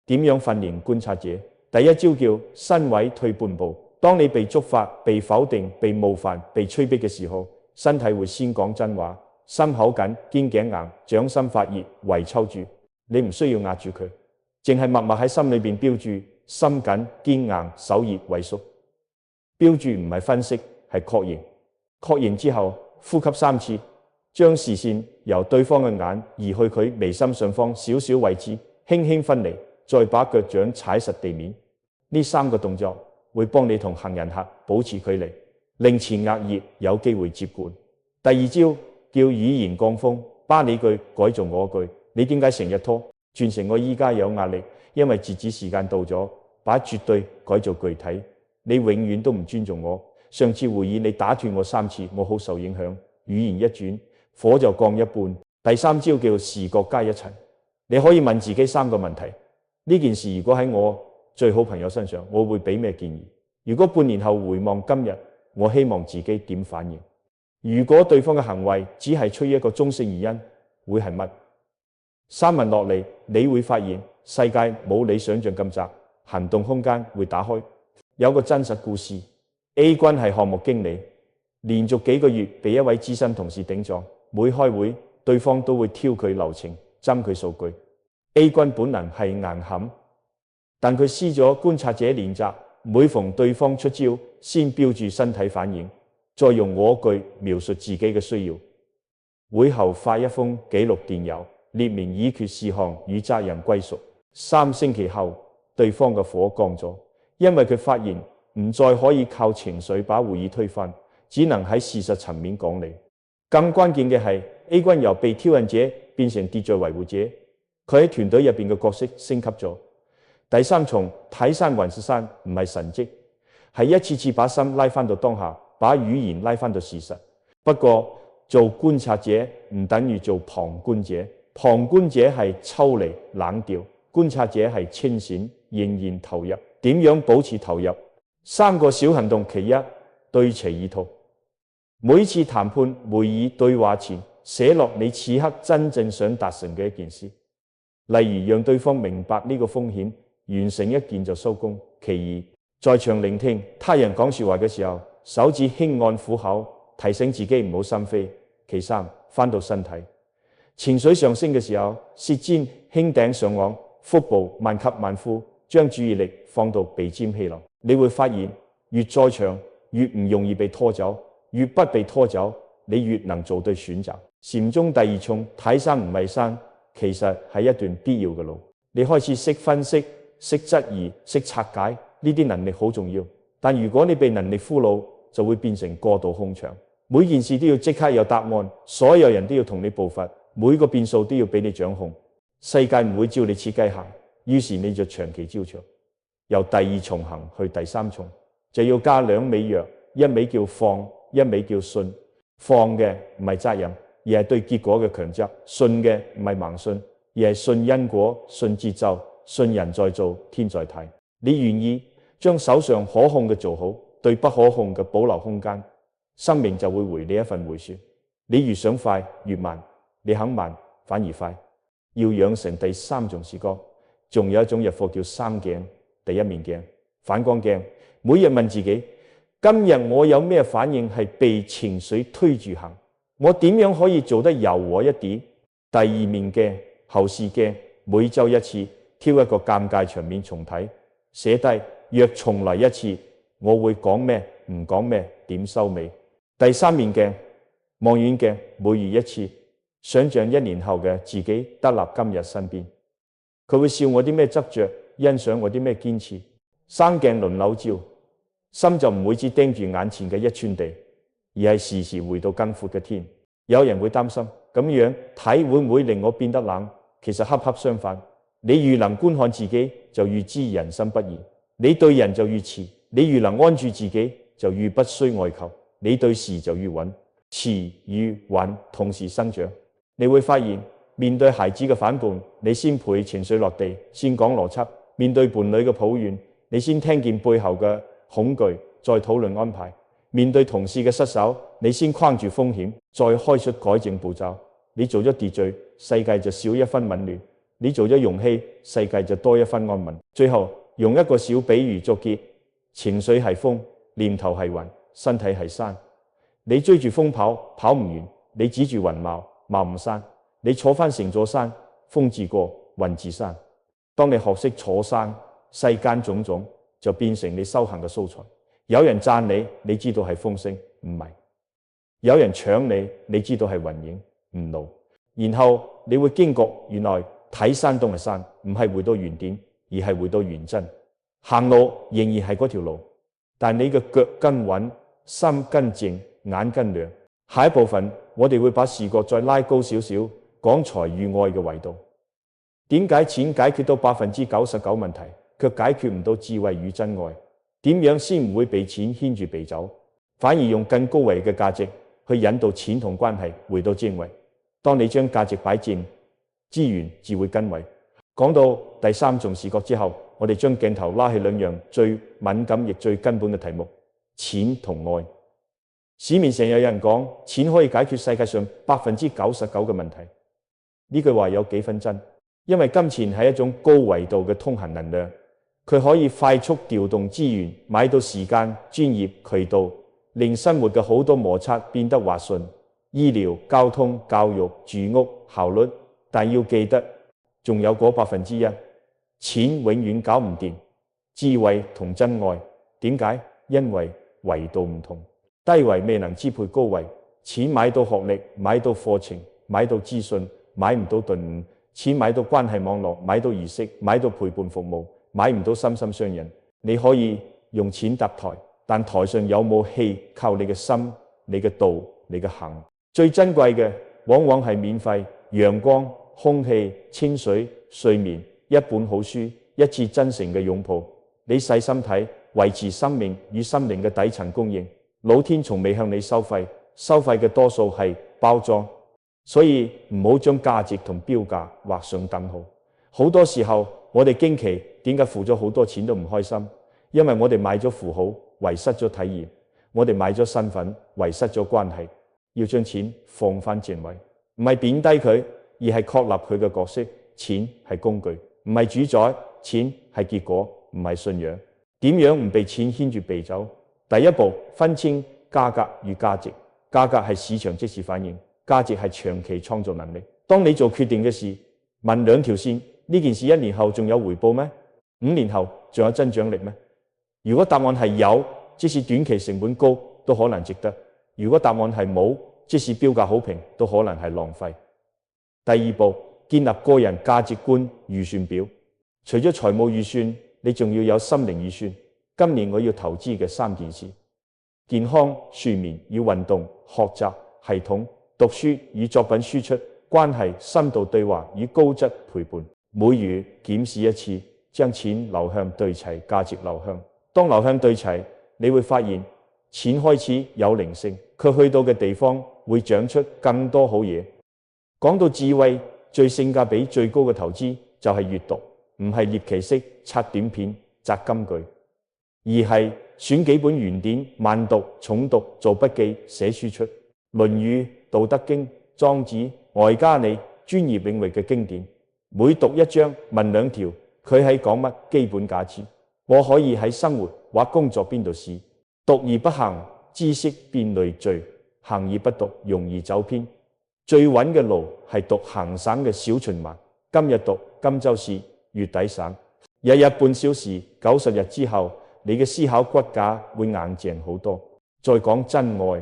點樣訓練觀察者？第一招叫身位退半步。當你被觸發、被否定、被冒犯、被催逼嘅時候，身體會先講真話，心口緊、肩頸硬、掌心發熱、胃抽住。你唔需要壓住佢，淨係默默喺心裏邊標注心緊、肩硬、手熱、萎縮。標注唔係分析，係確認。確認之後呼吸3次，將視線由對方嘅眼移去佢眉心上方少少位置，輕輕分離，再把腳掌踩實地面。呢3個動作會幫你同行人客保持距離，令前額葉有機會接管。第2招叫語言降風，把你句改做我句。你點解成日拖？轉成我依家有壓力，因為截止時間到咗。把絕對改做具體。你永遠都唔尊重我。上次會議你打斷我3次，我好受影響。語言一轉，火就降一半。第3招叫視覺加一層。你可以問自己3個問題：呢件事如果喺我最好朋友身上，我會俾咩建議？如果半年後回望今日，我希望自己點反應？如果對方嘅行為只係出於一個中性原因，會係乜？3問落嚟，你會發現世界冇你想象咁窄，行動空間會打開。有個真實故事 ，A 君係項目經理，連續幾個月被一位資深同事頂撞，每開會對方都會挑佢流程，針佢數據。A 君本能係硬撼，但佢施咗觀察者練習，每逢對方出招，先標注身體反應，再用我句描述自己嘅需要。會後發一封記錄電郵，列明議決事項與責任歸屬。3星期後，對方嘅火降咗，因為佢發現唔再可以靠情緒把會議推翻，只能喺事實層面講理。更關鍵嘅係 A 君由被挑釁者變成秩序維護者，佢喺團隊入邊嘅角色升級咗。第3重睇山還是山，唔係神蹟，係一次次把心拉翻到當下，把語言拉翻到事實。不過做觀察者唔等於做旁觀者，旁觀者係抽離冷掉，觀察者係清醒仍然投入。點樣保持投入？3個小行動，其一，對齊意圖。每次談判會議對話前，寫落你此刻真正想達成嘅一件事，例如讓對方明白呢個風險，完成一件就收工。其二，在場聆聽他人講說話嘅時候，手指輕按虎口，提醒自己唔好心飛。其三，翻到身體，情緒上升嘅時候，舌尖輕頂上顎，腹部慢吸慢呼，將注意力放到鼻尖氣流。你會發現越在場越唔容易被拖走，越不被拖走，你越能做對選擇。禪宗第2重睇山唔係山，其實係一段必要嘅路。你開始識分析、識質疑、識拆解，呢啲能力好重要。但如果你被能力俘虜，就會變成過度控場。每件事都要即刻有答案，所有人都要同你步伐，每個變數都要俾你掌控。世界唔會照你設計行，於是你就長期焦灼。由第2重行去第3重，就要加2味藥，一味叫放，一味叫信。放嘅唔係責任，而係對結果嘅強執；信嘅唔係盲信，而係信因果、信節奏、信人在做，天在睇。你願意將手上可控嘅做好，對不可控嘅保留空間，生命就會回你一份回旋。你越想快越慢，你肯慢反而快。要養成第3重視覺，仲有一種日課叫3鏡。第1面鏡，反光鏡，每日問自己：今日我有咩反應係被情緒推住行？我點樣可以做得柔和一啲？第2面鏡，後視鏡，每週1次，挑一個尷尬場面重睇，寫低若重來一次，我會講咩？唔講咩？點收尾？第3面鏡，望遠鏡，每月1次，想像1年後嘅自己得立今日身邊，佢會笑我啲咩執着，欣賞我啲咩堅持。3鏡輪流照，心就唔會只盯住眼前嘅1寸地，而係時時回到更闊嘅天。有人會擔心咁樣睇會唔會令我變得冷？其實恰恰相反，你越能觀看自己，就越知人生不易；你對人就越慈，你越能安住自己，就越不需外求；你對事就越穩，慈與穩同時生長。你會發現，面對孩子嘅反叛，你先陪情緒落地，先講邏輯；面對伴侶嘅抱怨，你先聽見背後嘅恐懼，再討論安排；面對同事嘅失手，你先框住風險，再開出改正步驟。你做咗秩序，世界就少一分紊亂；你做咗容器，世界就多一分安穩。最後用一個小比喻作結：情緒係風，念頭係雲，身體係山。你追住風跑，跑唔完；你指住雲冒，冒唔山。你坐翻成座山，風自過，雲自散。當你學識坐山，世間種種就變成你修行嘅素材。有人讚你，你知道係風聲，唔係。有人搶你，你知道係雲影唔路，然後你會驚覺原來睇山都係山，唔係回到原點，而係回到原真。行路仍然係嗰條路，但你嘅腳跟穩，心跟靜，眼跟亮。下一部分我哋會把視覺再拉高少少，講財與愛嘅維度。點解錢解決到99%問題，卻解決唔到智慧與真愛？點樣先唔會被錢牽住鼻走，反而用更高維嘅價值去引導錢同關係回到正位？當你將價值擺正，資源自會跟位。講到第三重視覺之後，我哋將鏡頭拉去兩樣最敏感亦最根本嘅題目：錢同愛。市面上有人講錢可以解決世界上99%嘅問題，呢句話有幾分真？因為金錢係一種高維度嘅通行能量，佢可以快速調動資源，買到時間、專業、渠道，令生活嘅好多摩擦變得滑順，醫療、交通、教育、住屋、效率。但要記得，仲有嗰1%，錢永遠搞唔掂智慧同真愛。點解？因為維度唔同，低維未能支配高維，錢買到學歷，買到課程，買到資訊，買唔到頓悟；錢買到關係網絡，買到儀式，買到陪伴服務，買唔到心心相印。你可以用錢搭台，但台上有冇戲，靠你嘅心、你嘅道、你嘅行。最珍貴嘅往往係免費，陽光、空氣、清水、睡眠，一本好書，一次真誠嘅擁抱。你細心睇，維持生命與心靈嘅底層供應，老天從未向你收費，收費嘅多數係包裝。所以唔好將價值同標價畫上等號。好多時候我哋驚奇點解付咗好多錢都唔開心，因為我哋買咗符號，遺失咗體驗；我哋買咗身份，遺失咗關係。要將錢放返正位，唔係貶低佢，而係確立佢嘅角色。錢係工具，唔係主宰；錢係結果，唔係信仰。點樣唔被錢牽住鼻走？第一步，分清價格與價值。價格係市場即時反應，價值係長期創造能力。當你做決定嘅事，問兩條線：呢件事1年後仲有回報咩？5年後仲有增長力咩？如果答案係有，即使短期成本高，都可能值得；如果答案係冇，即使標價好平，都可能係浪費。第二步，建立個人價值觀預算表。除咗財務預算，你仲要有心靈預算。今年我要投資嘅3件事：健康、睡眠與運動、學習、系統、讀書與作品輸出、關係、深度對話與高質陪伴。每月檢視一次，將錢流向對齊，價值流向。當流向對齊，你會發現錢開始有靈性，佢去到嘅地方會長出更多好嘢。講到智慧，最性價比最高嘅投資就係閱讀，唔係獵奇式刷短片、摘金句，而係選幾本原典，慢讀、重讀，做筆記、寫輸出。《論語》、《道德經》、《莊子》、外加你專業領域嘅經典，每讀一章問2條，佢喺講乜？基本假設。我可以喺生活或工作邊度試？讀而不行，知識變累贅；行而不讀，容易走偏。最穩嘅路係讀行省嘅小循環，今日讀，今週試，月底省。日日半小時，90日之後，你嘅思考骨架會硬淨好多。再講真愛，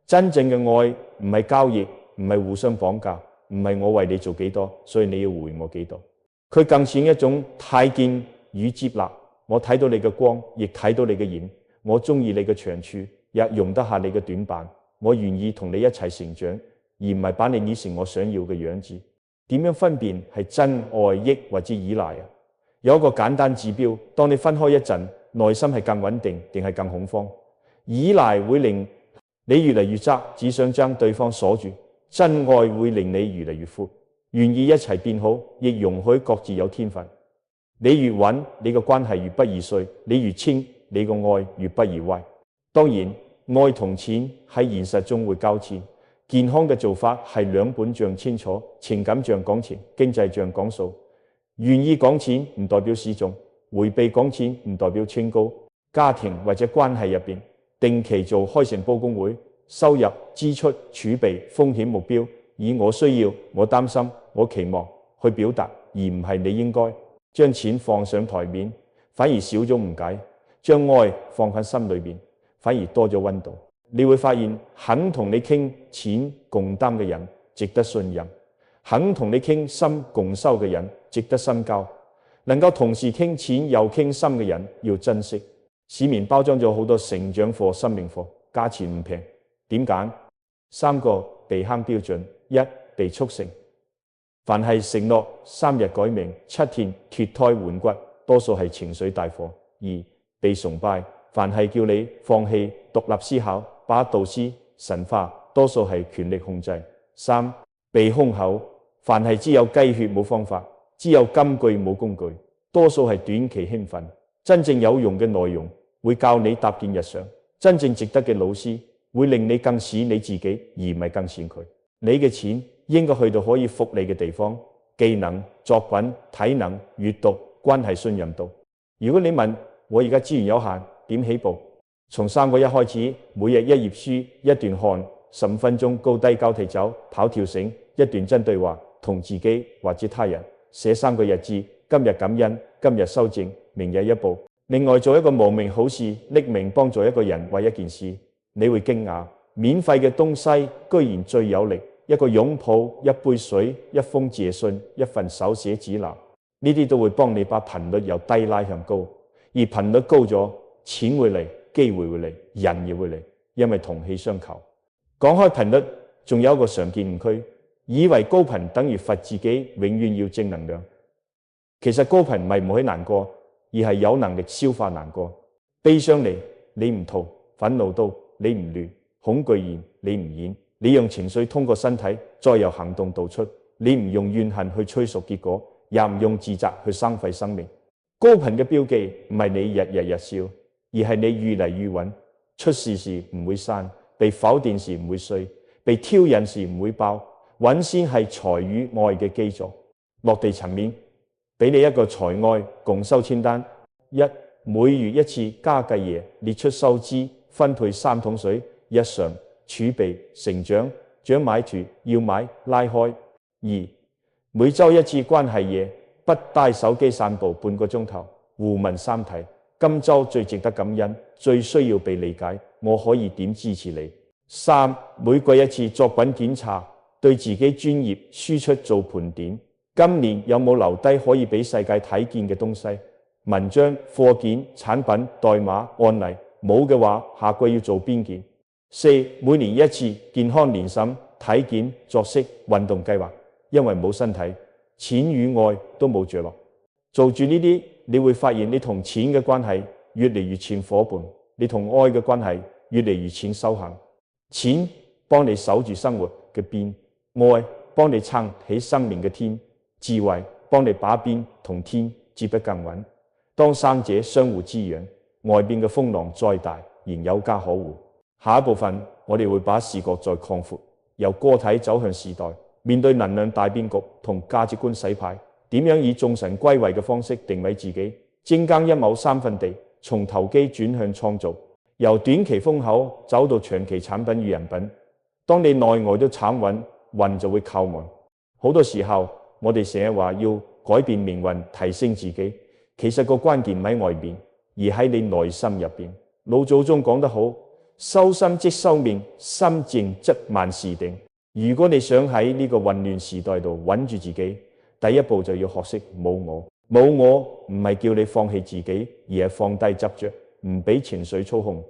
真正嘅愛唔係交易，唔係互相綁架，唔係我為你做幾多，所以你要回我幾多。佢更似一種太見與接納。我睇到你嘅光，亦睇到你嘅影。我中意你嘅長處，也容得下你嘅短板。我願意同你一齊成長，而唔係把你捏成我想要嘅樣子。點樣分辨係真愛益或者依賴啊？有一個簡單指標，當你分開一陣，內心係更穩定定係更恐慌？依賴會令你越嚟越窄，只想將對方鎖住；真愛會令你越嚟越闊，願意一齊變好，亦容許各自有天分。你越穩，你個關係越不易碎；你越清，你個愛越不易壞。當然，愛同錢喺現實中會交戰。健康嘅做法係兩本帳清楚，情感帳講情，經濟帳講數。願意講錢唔代表示眾，迴避講錢唔代表清高。家庭或者關係入邊，定期做開誠佈公會，收入、支出、儲備、風險目標，以我需要、我擔心、我期望去表達，而唔係你應該。將錢放上台面，反而少咗誤解；將愛放喺心裏邊，反而多咗溫度。你會發現肯同你傾錢共擔嘅人值得信任，肯同你傾心共修嘅人值得深交，能夠同時傾錢又傾心嘅人要珍惜。市面包裝咗好多成長課、生命課，價錢唔平，點揀？3個避坑標準： 1. 被促成，凡係承諾3日改命、7天脫胎換骨，多數係情緒大火。 2. 被崇拜，凡係叫你放棄獨立思考、把導師神化，多數係權力控制。 3. 被空口，凡係只有雞血冇方法，只有金句冇工具，多數係短期興奮。真正有用嘅內容會教你搭建日常，真正值得嘅老師會令你更似你自己，而唔係更似佢。你嘅錢應該去到可以服你嘅地方，技能、作品、體能、閱讀、關係、信任度。如果你問我而家資源有限，點起步？從3個1開始，每日1頁書、1段看，15分鐘高低交替走，跑跳繩，1段真對話，同自己或者他人，寫3個日誌，今日感恩，今日修正，明日一步。另外做一個無名好事，匿名幫助一個人或一件事，你會驚訝，免費嘅東西居然最有力，一個擁抱、一杯水、一封謝信、一份手寫指南，呢啲都會幫你把頻率由低拉向高，而頻率高咗，錢會嚟，機會會嚟，人亦會嚟，因為同氣相求。講開頻率，仲有一個常見誤區，以為高頻等於罰自己永遠要正能量。其實高頻唔係唔可以難過，而係有能力消化難過。悲傷嚟，你唔逃；憤怒到，你唔亂；恐懼現，你唔演。你用情緒通過身體，再由行動導出。你唔用怨恨去催熟結果，也唔用自責去生廢生命。高頻嘅標記唔係你日日日笑，而係你愈嚟愈穩。出事時唔會散，被否定時唔會碎，被挑釁時唔會爆。穩先係財與愛嘅基礎。落地層面，俾你一個財愛共修清單： 1. 每月1次家計爺，列出收支，分配3桶水，日常儲備成長，想買團要買拉開。 2. 每週1次關係爺，不帶手機散步半個鐘頭，互問3題：今週最值得感恩，最需要被理解，我可以點支持你。 3. 每季1次作品檢查，對自己專業輸出做盤點。今年有冇留低可以俾世界睇見嘅東西？文章、課件、產品、代碼、案例，冇嘅話，下季要做邊件？4. 每年1次健康年審、體檢、作息、運動計劃。因為冇身體，錢與愛都冇着落。做住呢啲，你會發現你同錢嘅關係越嚟越似夥伴，你同愛嘅關係越嚟越似修行。錢幫你守住生活嘅邊，愛幫你撐起生命嘅天。智慧幫你把邊同天接得更穩，當三者相互滋養，外邊嘅風浪再大，仍有家可護。下一部分我哋會把視覺再擴闊，由個體走向時代，面對能量大變局同價值觀洗牌，點樣以眾神歸位嘅方式定位自己，精耕一畝三分地，從投機轉向創造，由短期風口走到長期產品與人品。當你內外都產穩，運就會靠穩。好多時候我哋成日話要改變命運，提升自己，其實個關鍵唔喺外面，而喺你內心入邊。老祖宗講得好，修心即修命，心靜則萬事定。如果你想喺呢個混亂時代度穩住自己，第一步就要學識冇我。冇我唔係叫你放棄自己，而係放低執着，唔俾情緒操控。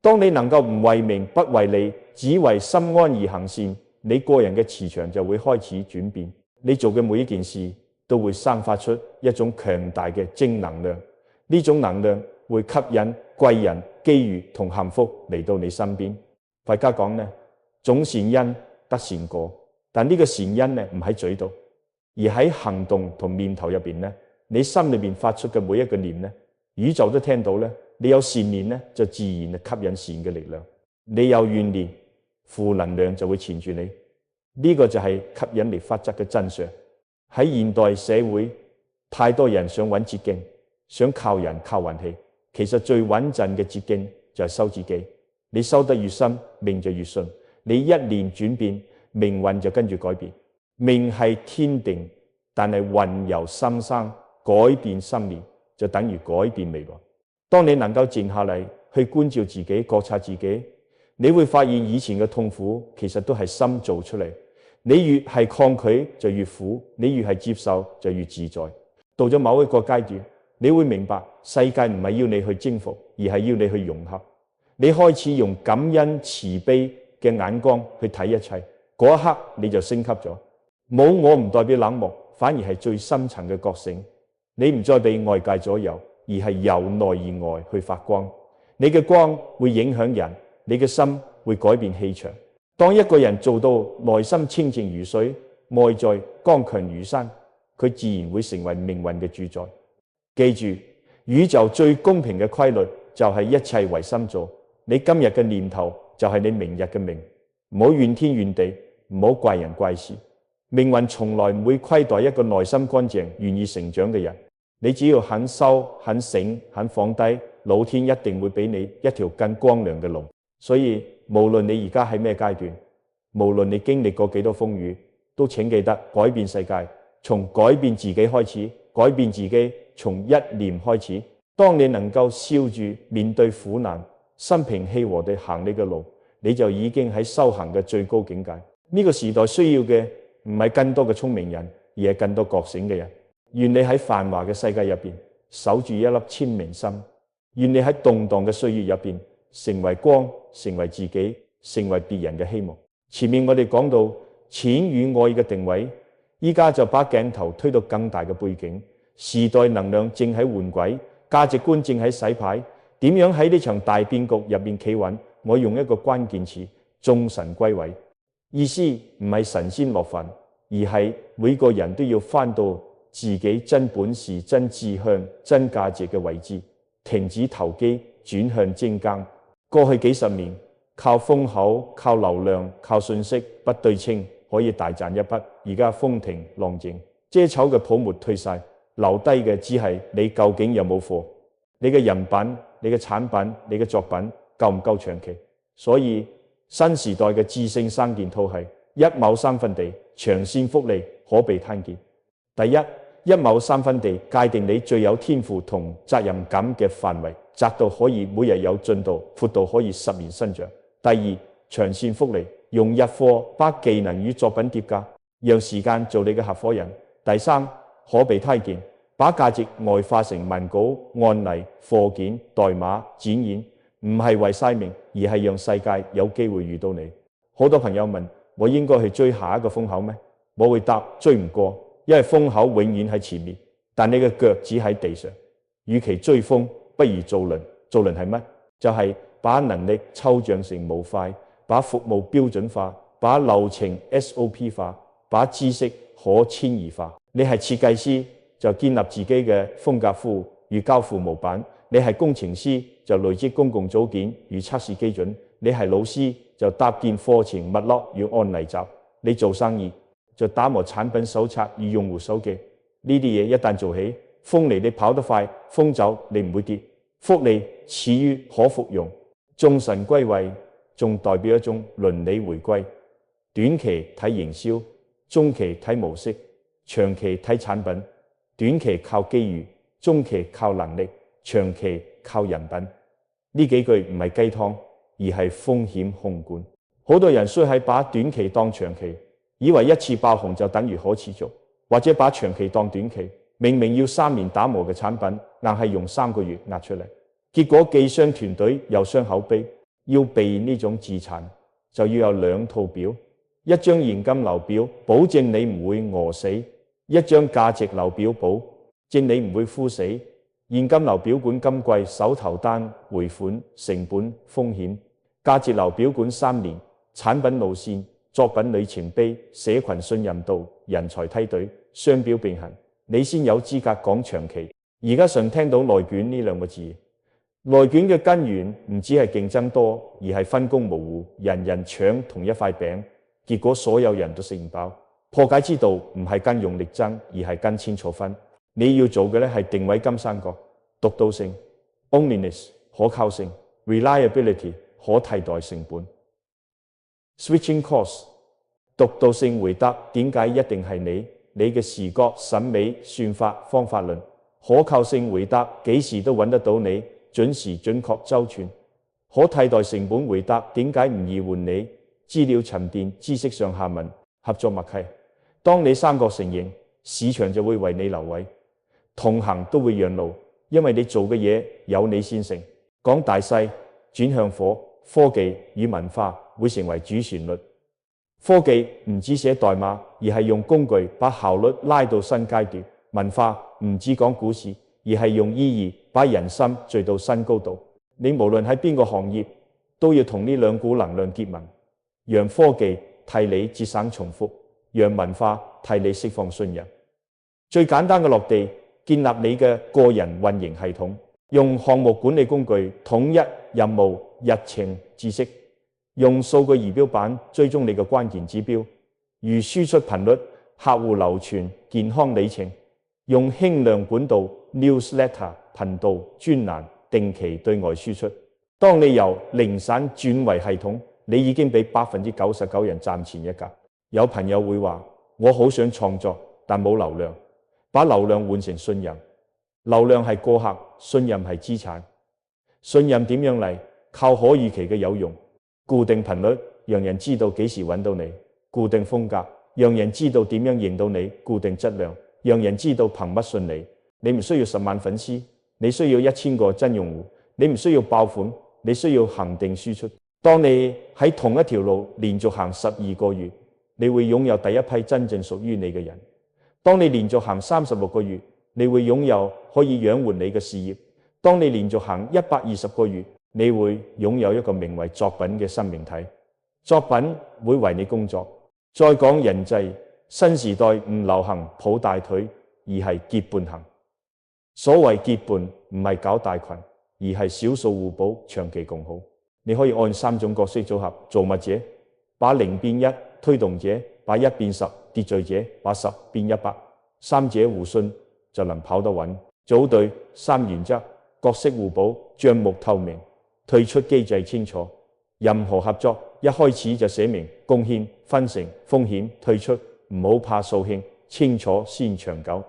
當你能夠唔為名不為利，只為心安而行善，你個人嘅磁場就會開始轉變。你做嘅每一件事都會散發出一種強大嘅正能量，呢種能量會吸引貴人、機遇同幸福嚟到你身邊。佛家講呢，種善因得善果，但呢個善因呢唔喺嘴度，而喺行動同念頭入邊呢，你心裏邊發出嘅每一個念呢，宇宙都聽到呢。你有善念呢，就自然吸引善嘅力量；你有怨念，負能量就會纏住你。呢個就係吸引力法則嘅真相。喺現代社會，太多人想揾捷徑，想靠人靠運氣。其實最穩陣嘅捷徑就係修自己。你修得越深，命就越順。你一念轉變，命運就跟住改變。命係天定，但係運由心生，改變心念就等於改變未來。當你能夠靜下嚟去觀照自己、覺察自己，你會發現以前嘅痛苦其實都係心做出嚟。你越係抗拒就越苦，你越係接受就越自在。到咗某一個階段，你會明白世界唔係要你去征服，而係要你去融合。你開始用感恩慈悲嘅眼光去睇一切，嗰一刻你就升級咗。冇我唔代表冷漠，反而係最深層嘅覺醒。你唔再被外界左右，而係由內而外去發光。你嘅光會影響人，你嘅心會改變氣場。當一個人做到內心清淨如水，外在剛強如山，佢自然會成為命運嘅主宰。記住，宇宙最公平嘅規律就係一切唯心造。你今日嘅念頭就係你明日嘅命。唔好怨天怨地，唔好怪人怪事。命運從來唔會虧待一個內心乾淨、願意成長嘅人。你只要肯收、肯醒、肯放低，老天一定會俾你一條更光亮嘅路。所以無論你而家喺咩階段，無論你經歷過幾多風雨，都請記得改變世界，從改變自己開始。改變自己從一念開始。當你能夠笑住面對苦難，心平氣和地行你嘅路，你就已經喺修行嘅最高境界。呢個時代需要嘅唔係更多嘅聰明人，而係更多覺醒嘅人。願你喺繁華嘅世界入邊守住一粒清明心，願你喺動盪嘅歲月入邊成為光，成為自己，成為別人嘅希望。前面我哋講到錢與愛嘅定位，依家就把鏡頭推到更大嘅背景。時代能量正喺換軌，價值觀正喺洗牌。點樣喺呢場大變局入面企穩？我用一個關鍵詞：眾神歸位。意思唔係神仙落凡，而係每個人都要返到自己真本事、真志向、真價值嘅位置，停止投機，轉向精耕。過去幾十年靠風口、靠流量、靠信息不對稱可以大賺一筆，而家風平浪靜，遮醜嘅泡沫退晒，留低嘅只係你究竟有冇貨，你嘅人品、你嘅產品、你嘅作品夠唔夠長期？所以新時代嘅智勝三件套係一畝三分地，長線複利，可被攤見。第一，一畝三分地界定你最有天賦同責任感嘅範圍，窄到可以每日有進度，闊到可以10年生長。第二，長線複利，用日貨把技能與作品疊加，讓時間做你嘅合夥人。第三，可被睇見，把價值外化成文稿、案例、貨件、代碼、展演，唔係為晒命，而係讓世界有機會遇到你。好多朋友問我應該去追下一個風口咩？我會答追唔過，因為風口永遠喺前面，但你嘅腳只喺地上。與其追風，不如做輪。做輪係乜？就係把能力抽象成模塊，把服務標準化，把流程 SOP 化，把知識可遷移化。你係設計師就建立自己嘅風格庫與交付模板，你係工程師就累積公共組件與測試基準，你係老師就搭建課程脈絡與案例集，你做生意就打磨產品手冊與用戶手記。呢啲嘢一旦做起，風嚟你跑得快，風走你唔會跌。複利始於可復用，眾神歸位仲代表一種倫理回歸。短期睇營銷，中期睇模式，長期睇產品。短期靠機遇，中期靠能力，長期靠人品。呢幾句唔係雞湯，而係風險控管。好多人衰喺把短期當長期，以為一次爆紅就等於可持續，或者把長期當短期。明明要3年打磨嘅產品，硬係用3個月壓出嚟，結果既傷團隊又傷口碑。要避呢種自殘，就要有2套表：一張現金流表，保證你唔會餓死；一張價值流表，保證你唔會枯死。現金流表管今季手頭單、回款、成本、風險；價值流表管3年，產品路線、作品里程碑、社群信任度、人才梯隊，雙表並行。你先有資格講長期。而家常聽到內卷呢2個字，內卷嘅根源唔只係競爭多，而係分工模糊，人人搶同一塊餅，結果所有人都食唔飽。破解之道唔係跟用力爭，而係跟千錯分。你要做嘅咧係定位金三角：獨到性、onlyness 可靠性、reliability 可替代成本。Switching course， 獨到性回答點解一定係你？你嘅視覺、審美、算法、方法論。可靠性回答幾時都揾得到你，準時、準確、周全。可替代成本回答點解唔易換你？資料沉澱、知識上下文、合作默契。當你三角成型，市場就會為你留位，同行都會讓路，因為你做嘅嘢有你先成。講大勢，轉向火，科技與文化會成為主旋律。科技唔止寫代碼，而係用工具把效率拉到新階段。文化唔止講故事，而係用意義把人心聚到新高度。你無論喺邊個行業，都要同呢兩股能量結盟，讓科技替你節省重複，讓文化替你釋放信任。最簡單嘅落地，建立你嘅個人運營系統，用項目管理工具統一任務、日程、知識，用數據儀表板追蹤你嘅關鍵指標，如輸出頻率、客戶流傳、健康里程，用輕量管道、newsletter、頻道、專欄定期對外輸出。當你由零散轉為系統，你已經比 99% 人站前一格。有朋友會話，我好想創作，但冇流量。把流量換成信任，流量係過客，信任係資產。信任點樣嚟？靠可預期嘅有用。固定頻率，讓人知道幾時揾到你；固定風格，讓人知道點樣認到你；固定質量，讓人知道憑乜信你。你唔需要10萬粉絲，你需要1000個真用戶。你唔需要爆款，你需要恒定輸出。當你喺同一條路連續行12個月，你會擁有第一批真正屬於你嘅人。當你連續行36個月，你會擁有可以養活你嘅事業。當你連續行120個月，你會擁有一個名為作品嘅生命體。作品會為你工作。再講人際，新時代唔流行抱大腿，而係結伴行。所謂結伴唔係搞大群，而係少數互補，長期共好。你可以按3種角色組合：造物者，把0變1；推動者，把1變10；秩序者，把10變100。三者互信就能跑得穩。組隊3原則：角色互補，帳目透明，退出機制清楚。任何合作一開始就寫明貢獻、分成、風險、退出，唔好怕掃興，清楚先長久。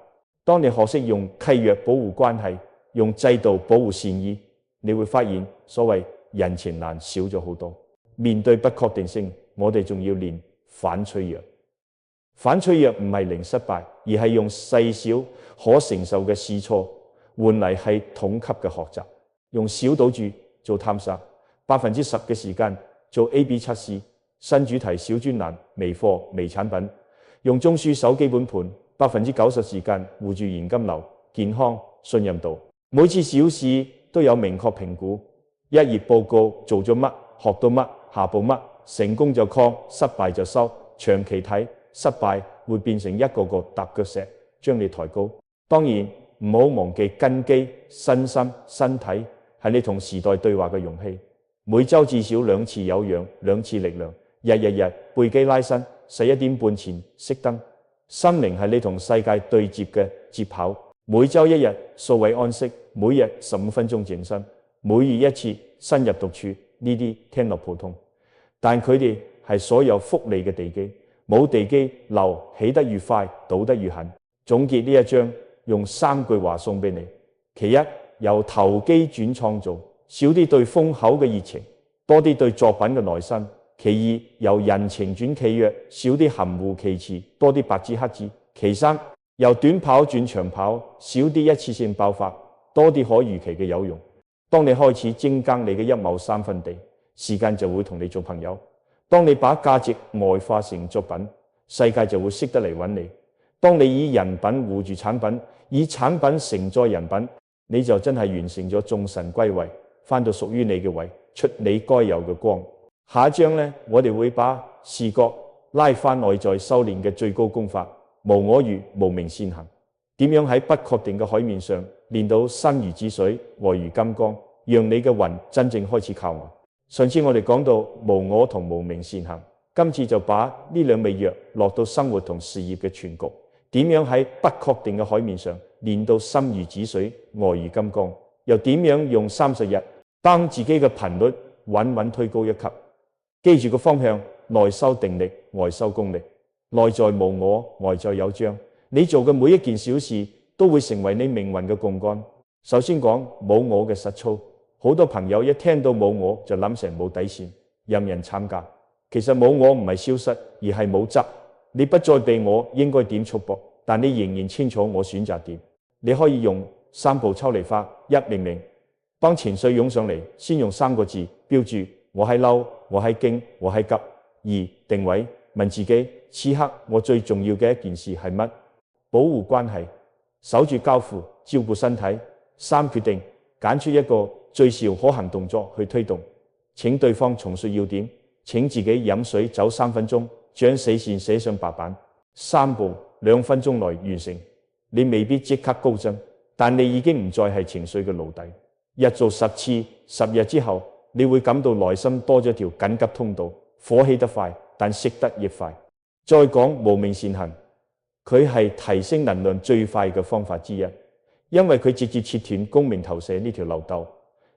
當你學識用契約保護關係，用制度保護善意，你會發現所謂人情難少咗好多。面對不確定性，我哋仲要練反脆弱。反脆弱唔係零失敗，而係用細小可承受嘅試錯換嚟系統級嘅學習。用小賭注做探索，10%嘅時間做 A/B 測試，新主題、小專欄、微貨、微產品。用中樞守基本盤，90%時間護住現金流、健康、信任度。每次小試都有明確評估，1頁報告做咗乜，學到乜，下步乜，成功就 call， 失敗就收。長期睇，失敗會變成一個個踏腳石，將你抬高。當然唔好忘記根基、身心、身體係你同時代對話嘅容器。每週至少2次有氧，2次力量，日背肌拉伸，11點半前熄燈。心靈係你同世界對接嘅接跑。每週1日數位安息，每日15分鐘靜心，每月1次深入獨處。呢啲聽落普通，但佢哋係所有福利嘅地基。冇地基，樓起得越快，倒得越狠。總結呢一章，用3句話送俾你。其一，由投機轉創造，少啲對風口嘅熱情，多啲對作品嘅耐心。其二，由人情轉契約，少啲含糊其辭，多啲白紙黑字。其三，由短跑轉長跑，少啲一次性爆發，多啲可預期嘅有用。當你開始精耕你嘅1畝3分地，時間就會同你做朋友。當你把價值外化成作品，世界就會識得嚟揾你。當你以人品護住產品，以產品承載人品，你就真係完成咗眾神歸位，返到屬於你嘅位，出你該有嘅光。下一章呢，我哋會把視覺拉返內在修煉嘅最高功法，無我如無明善行。點樣喺不確定嘅海面上練到心如止水，外如金剛，讓你嘅魂真正開始靠岸。上次我哋講到無我同無明善行，今次就把呢2味藥落到生活同事業嘅全局。點樣喺不確定嘅海面上練到心如止水，外如金剛？又點樣用30日當自己嘅頻率穩穩推高一級？記住個方向，內修定力，外修功力。內在無我，外在有章。你做嘅每一件小事都會成為你命運嘅槓桿。首先講冇我嘅實操，好多朋友一聽到冇我就諗成冇底線，任人參加。其實冇我唔係消失，而係冇執。你不再被我應該點束縛，但你仍然清楚我選擇點。你可以用3步抽離法：一、命名，當情緒湧上嚟，先用3個字標注：我喺嬲，我喺驚，我喺急。2、定位，問自己此刻我最重要嘅一件事係乜？保護關係，守住交付，照顧身體。3、決定，揀出一個最少可行動作去推動。請對方重述要點，請自己飲水走3分鐘，將死線寫上白板。3步2分鐘內完成。你未必即刻高增，但你已經唔再係情緒嘅奴隸。日做10次，10日之後，你會感到內心多咗條緊急通道，火起得快，但熄得亦快。再講無名善行，佢係提升能量最快嘅方法之一，因為佢直接切斷功名投射呢條漏斗。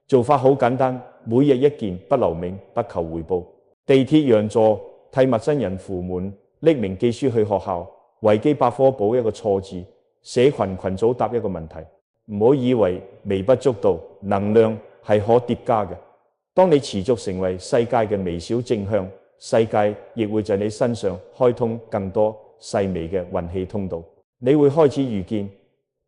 做法好簡單，每日一件，不留名，不求回報。地鐵讓座，替陌生人扶門，匿名寄書去學校，維基百科補一個錯字，社群組答一個問題。唔好以為微不足道，能量係可疊加嘅。當你持續成為世界嘅微小正向，世界亦會在你身上開通更多細微嘅運氣通道。你會開始預見，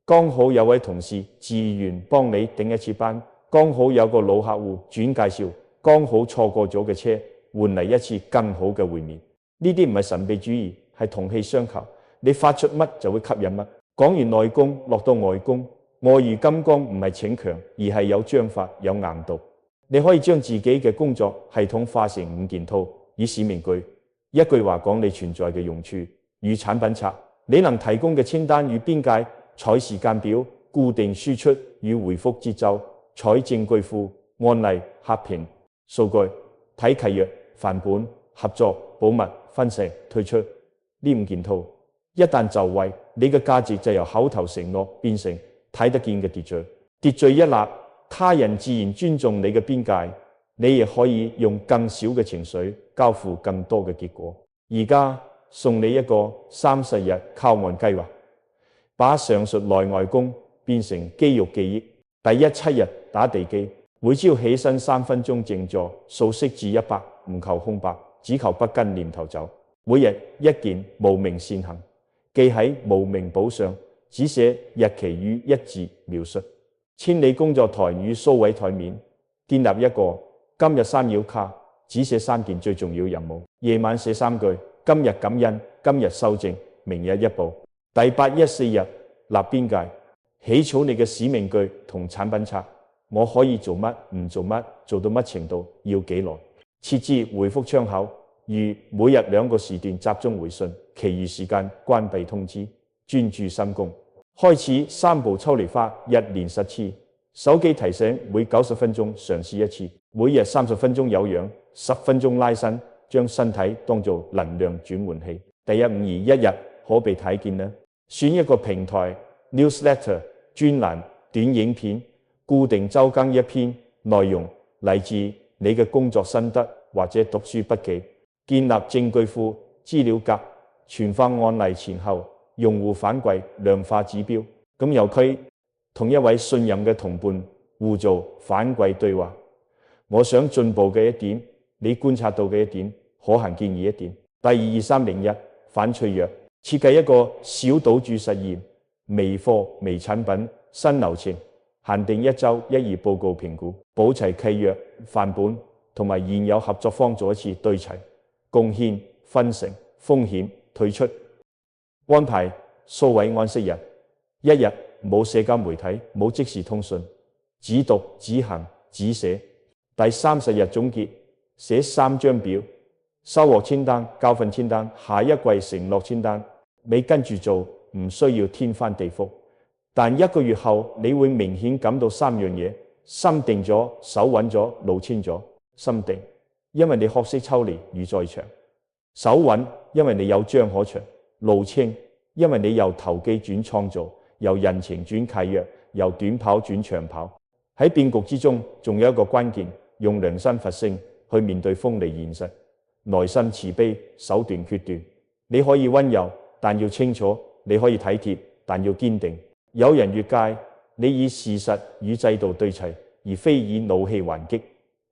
剛好有位同事自願幫你頂一次班，剛好有個老客戶轉介紹，剛好錯過咗嘅車換嚟一次更好嘅會面。呢啲唔係神秘主義，係同氣相求。你發出乜就會吸引乜。講完內功，落到外功，外如金剛唔係逞強，而係有章法有硬度。你可以將自己嘅工作系統化成5件套，以使命句，一句話講你存在嘅用處與產品冊，你能提供嘅清單與邊界，採時間表，固定輸出與回覆節奏，採證據庫、案例、客評、數據，睇契約、範本、合作、保密、分析、退出。呢5件套一旦就位，你嘅價值就由口頭承諾變成睇得見嘅秩序。秩序一立，他人自然尊重你嘅邊界，你亦可以用更少嘅情緒交付更多嘅結果。而家送你一個30日靠岸計劃，把上述內外功變成肌肉記憶。第一7日打地基，每朝起身3分鐘靜坐，數息至100，唔求空白，只求不跟念頭走。每日一件無名善行，記喺無名簿上，只寫日期與1字描述。清理工作台與蘇位台面，建立一個今日3要卡，只寫3件最重要任務。夜晚寫3句：今日感恩，今日修正，明日一步。第814日立邊界，起草你嘅使命句同產品冊。我可以做乜，唔做乜，做到乜程度，要幾耐。設置回覆窗口，如每日2個時段集中回信，其餘時間關閉通知，專注心功。開始3步抽離法，日練10次。手機提醒每90分鐘嘗試1次，每日30分鐘有氧，10分鐘拉伸，將身體當作能量轉換器。第152一日可被睇見呢？選一個平台 newsletter 專欄短影片，固定週更1篇，內容嚟自你嘅工作心得或者讀書筆記，建立證據庫資料夾，傳發案例前後用戶反饋量化指標。咁由佢同一位信任嘅同伴互做反饋對話。我想進步嘅1點，你觀察到嘅1點，可行建議1點。第22301反脆弱，設計一個小賭注實驗，微貨微產品新流程，限定1週1頁報告評估，補齊契約範本同埋現有合作方做一次對齊，貢獻分成風險退出。安排蘇位安息日，1日冇社交媒體，冇即時通訊，只讀只行只寫。第30日總結，寫3張表，收穫清單、教訓清單、下一季承諾清單。你跟住做，唔需要天翻地覆，但1個月後你會明顯感到3樣嘢：心定咗，手穩咗，路清咗。心定，因為你學識抽離與在場；手穩，因為你有章可循；路清，因為你由投機轉創造，由人情轉契約，由短跑轉長跑。喺變局之中，仲有一個關鍵，用良心佛性去面對鋒利現實，內心慈悲，手段決斷。你可以溫柔，但要清楚；你可以體貼，但要堅定。有人越界，你以事實與制度對齊；而非以怒氣還擊；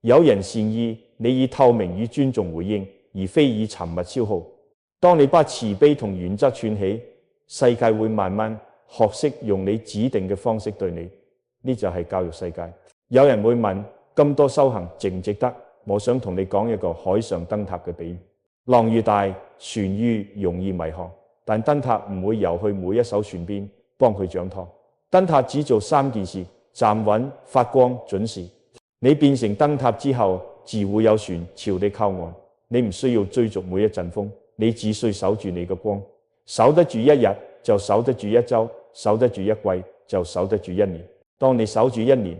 有人善意，你以透明與尊重回應，而非以沉默消耗。當你把慈悲同原則串起，世界會慢慢學識用你指定嘅方式對你。呢就係教育世界。有人會問，咁多修行值唔值得？我想同你講一個海上燈塔嘅比喻。浪越大，船越容易迷航，但燈塔唔會游去每一艘船邊幫佢掌舵。燈塔只做3件事：站穩、發光、準時。你變成燈塔之後，自會有船朝你靠岸。你唔需要追逐每一陣風，你只需守住你嘅光。守得住一日，就守得住一週；守得住一季，就守得住一年。當你守住一年，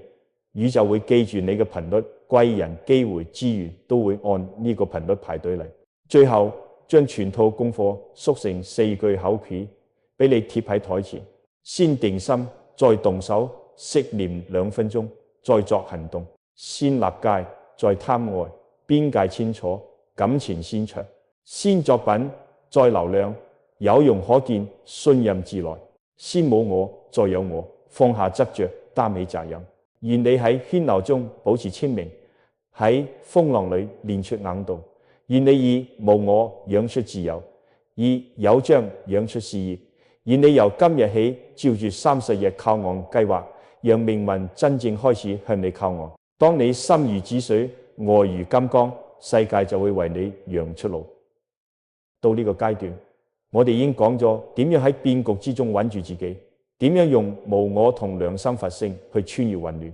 宇宙會記住你嘅頻率，貴人、機會、資源都會按呢個頻率排隊嚟。最後將全套功課縮成4句口訣，俾你貼喺台前。先定心，再動手，息念2分鐘，再作行動。先立戒，再貪愛，邊界清楚，感情先長。先作品，再流量，有用可見，信任自來。先冇我，再有我，放下執着，擔起責任。願你喺喧鬧中保持清明，喺風浪裏練出硬度。願你以無我養出自由，以有章養出事業。願你由今日起照住30日靠岸計劃，讓命運真正開始向你靠岸。當你心如止水，愛如金剛，世界就會為你讓出路。到呢個階段，我哋已經講咗點樣喺變局之中穩住自己，點樣用無我同良心佛性去穿越混亂。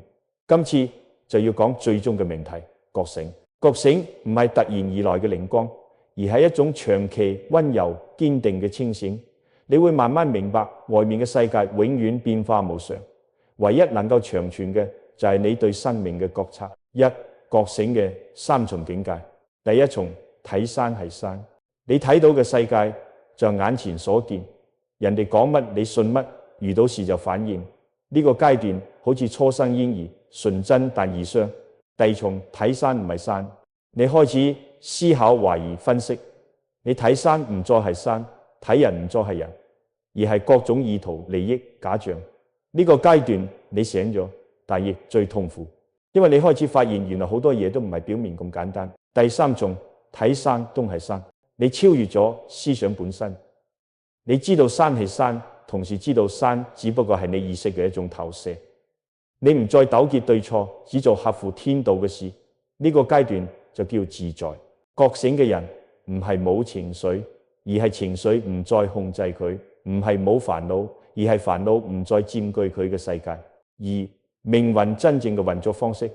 今次就要講最終嘅命題：覺醒。覺醒唔係突然而來嘅靈光，而係一種長期溫柔堅定嘅清醒。你會慢慢明白，外面嘅世界永遠變化無常，唯一能夠長存嘅就係你對生命嘅覺察。覺醒嘅3重境界。第一重，睇山係山，你睇到嘅世界就眼前所見，人哋講乜你信乜，遇到事就反應。呢個階段好似初生嬰兒，純真但易傷。第二重，睇山唔係山，你開始思考、懷疑、分析。你睇山唔再係山，睇人唔再係人，而係各種意圖、利益、假象。呢個階段你醒咗，但亦最痛苦，因為你開始發現原來好多嘢都唔係表面咁簡單。第三重，睇山都係山，你超越咗思想本身。你知道山係山，同時知道山只不過係你意識嘅一種投射。你唔再糾結對錯，只做合乎天道嘅事。呢個階段就叫自在。覺醒嘅人唔係冇情緒，而係情緒唔再控制佢；唔係冇煩惱，而係煩惱唔再佔據佢嘅世界。而命運真正嘅運作方式，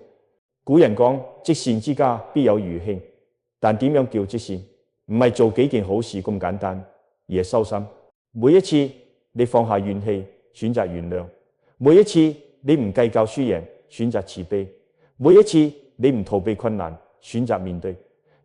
古人講積善之家必有餘慶，但點樣叫積善？唔係做幾件好事咁簡單，而係修心。每一次你放下怨氣，選擇原諒；每一次你唔計較輸贏，選擇慈悲；每一次你唔逃避困難，選擇面對。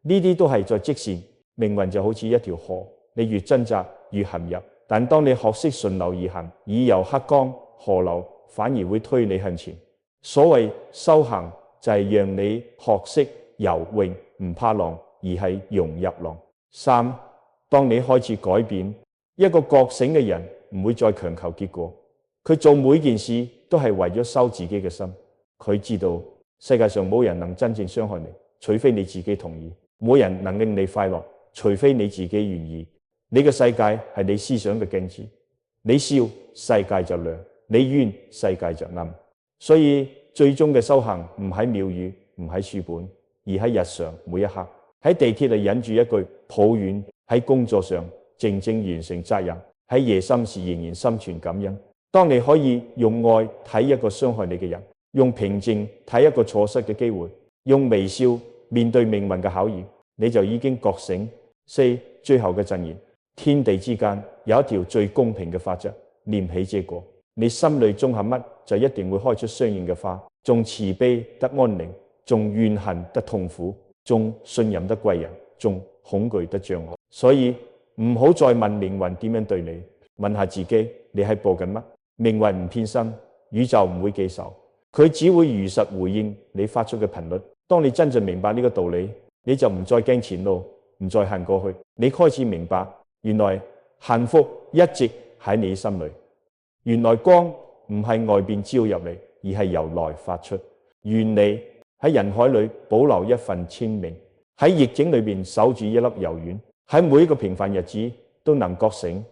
呢啲都係在積善。命運就好似一條河，你越掙扎越陷入。但當你學識順流而行，以柔克剛，河流反而會推你向前。所謂修行就係讓你學識游泳，唔怕浪，而係融入浪。3，當你開始改變，一個覺醒嘅人唔會再強求結果，佢做每件事都係為咗收自己嘅心。佢知道世界上冇人能真正傷害你，除非你自己同意；冇人能令你快樂，除非你自己願意。你嘅世界係你思想嘅鏡子，你笑世界就亮，你冤世界就暗。所以最終嘅修行唔喺廟宇，唔喺書本，而喺日常每一刻。喺地鐵裏忍住一句抱怨，喺工作上靜靜完成責任，喺夜深時仍然心存感恩。當你可以用愛睇一個傷害你嘅人，用平靜睇一個錯失嘅機會，用微笑面對命運嘅考驗，你就已經覺醒。4，最後嘅箴言：天地之間有一條最公平嘅法則，念起這個，你心裏種下乜，就一定會開出相應嘅花。種慈悲得安寧，種怨恨得痛苦，種信任得貴人，種恐懼得障礙。所以唔好再問命運點樣對你，問下自己，你喺播緊乜？命運唔偏心，宇宙唔會記仇，佢只會如實回應你發出嘅頻率。當你真正明白呢個道理，你就唔再驚前路，唔再恨過去。你開始明白，原來幸福一直喺你心裏。原來光唔係外邊照入嚟，而係由內發出。願你喺人海裏保留一份清明，喺逆境裏邊守住一粒柔軟，喺每一個平凡日子都能覺醒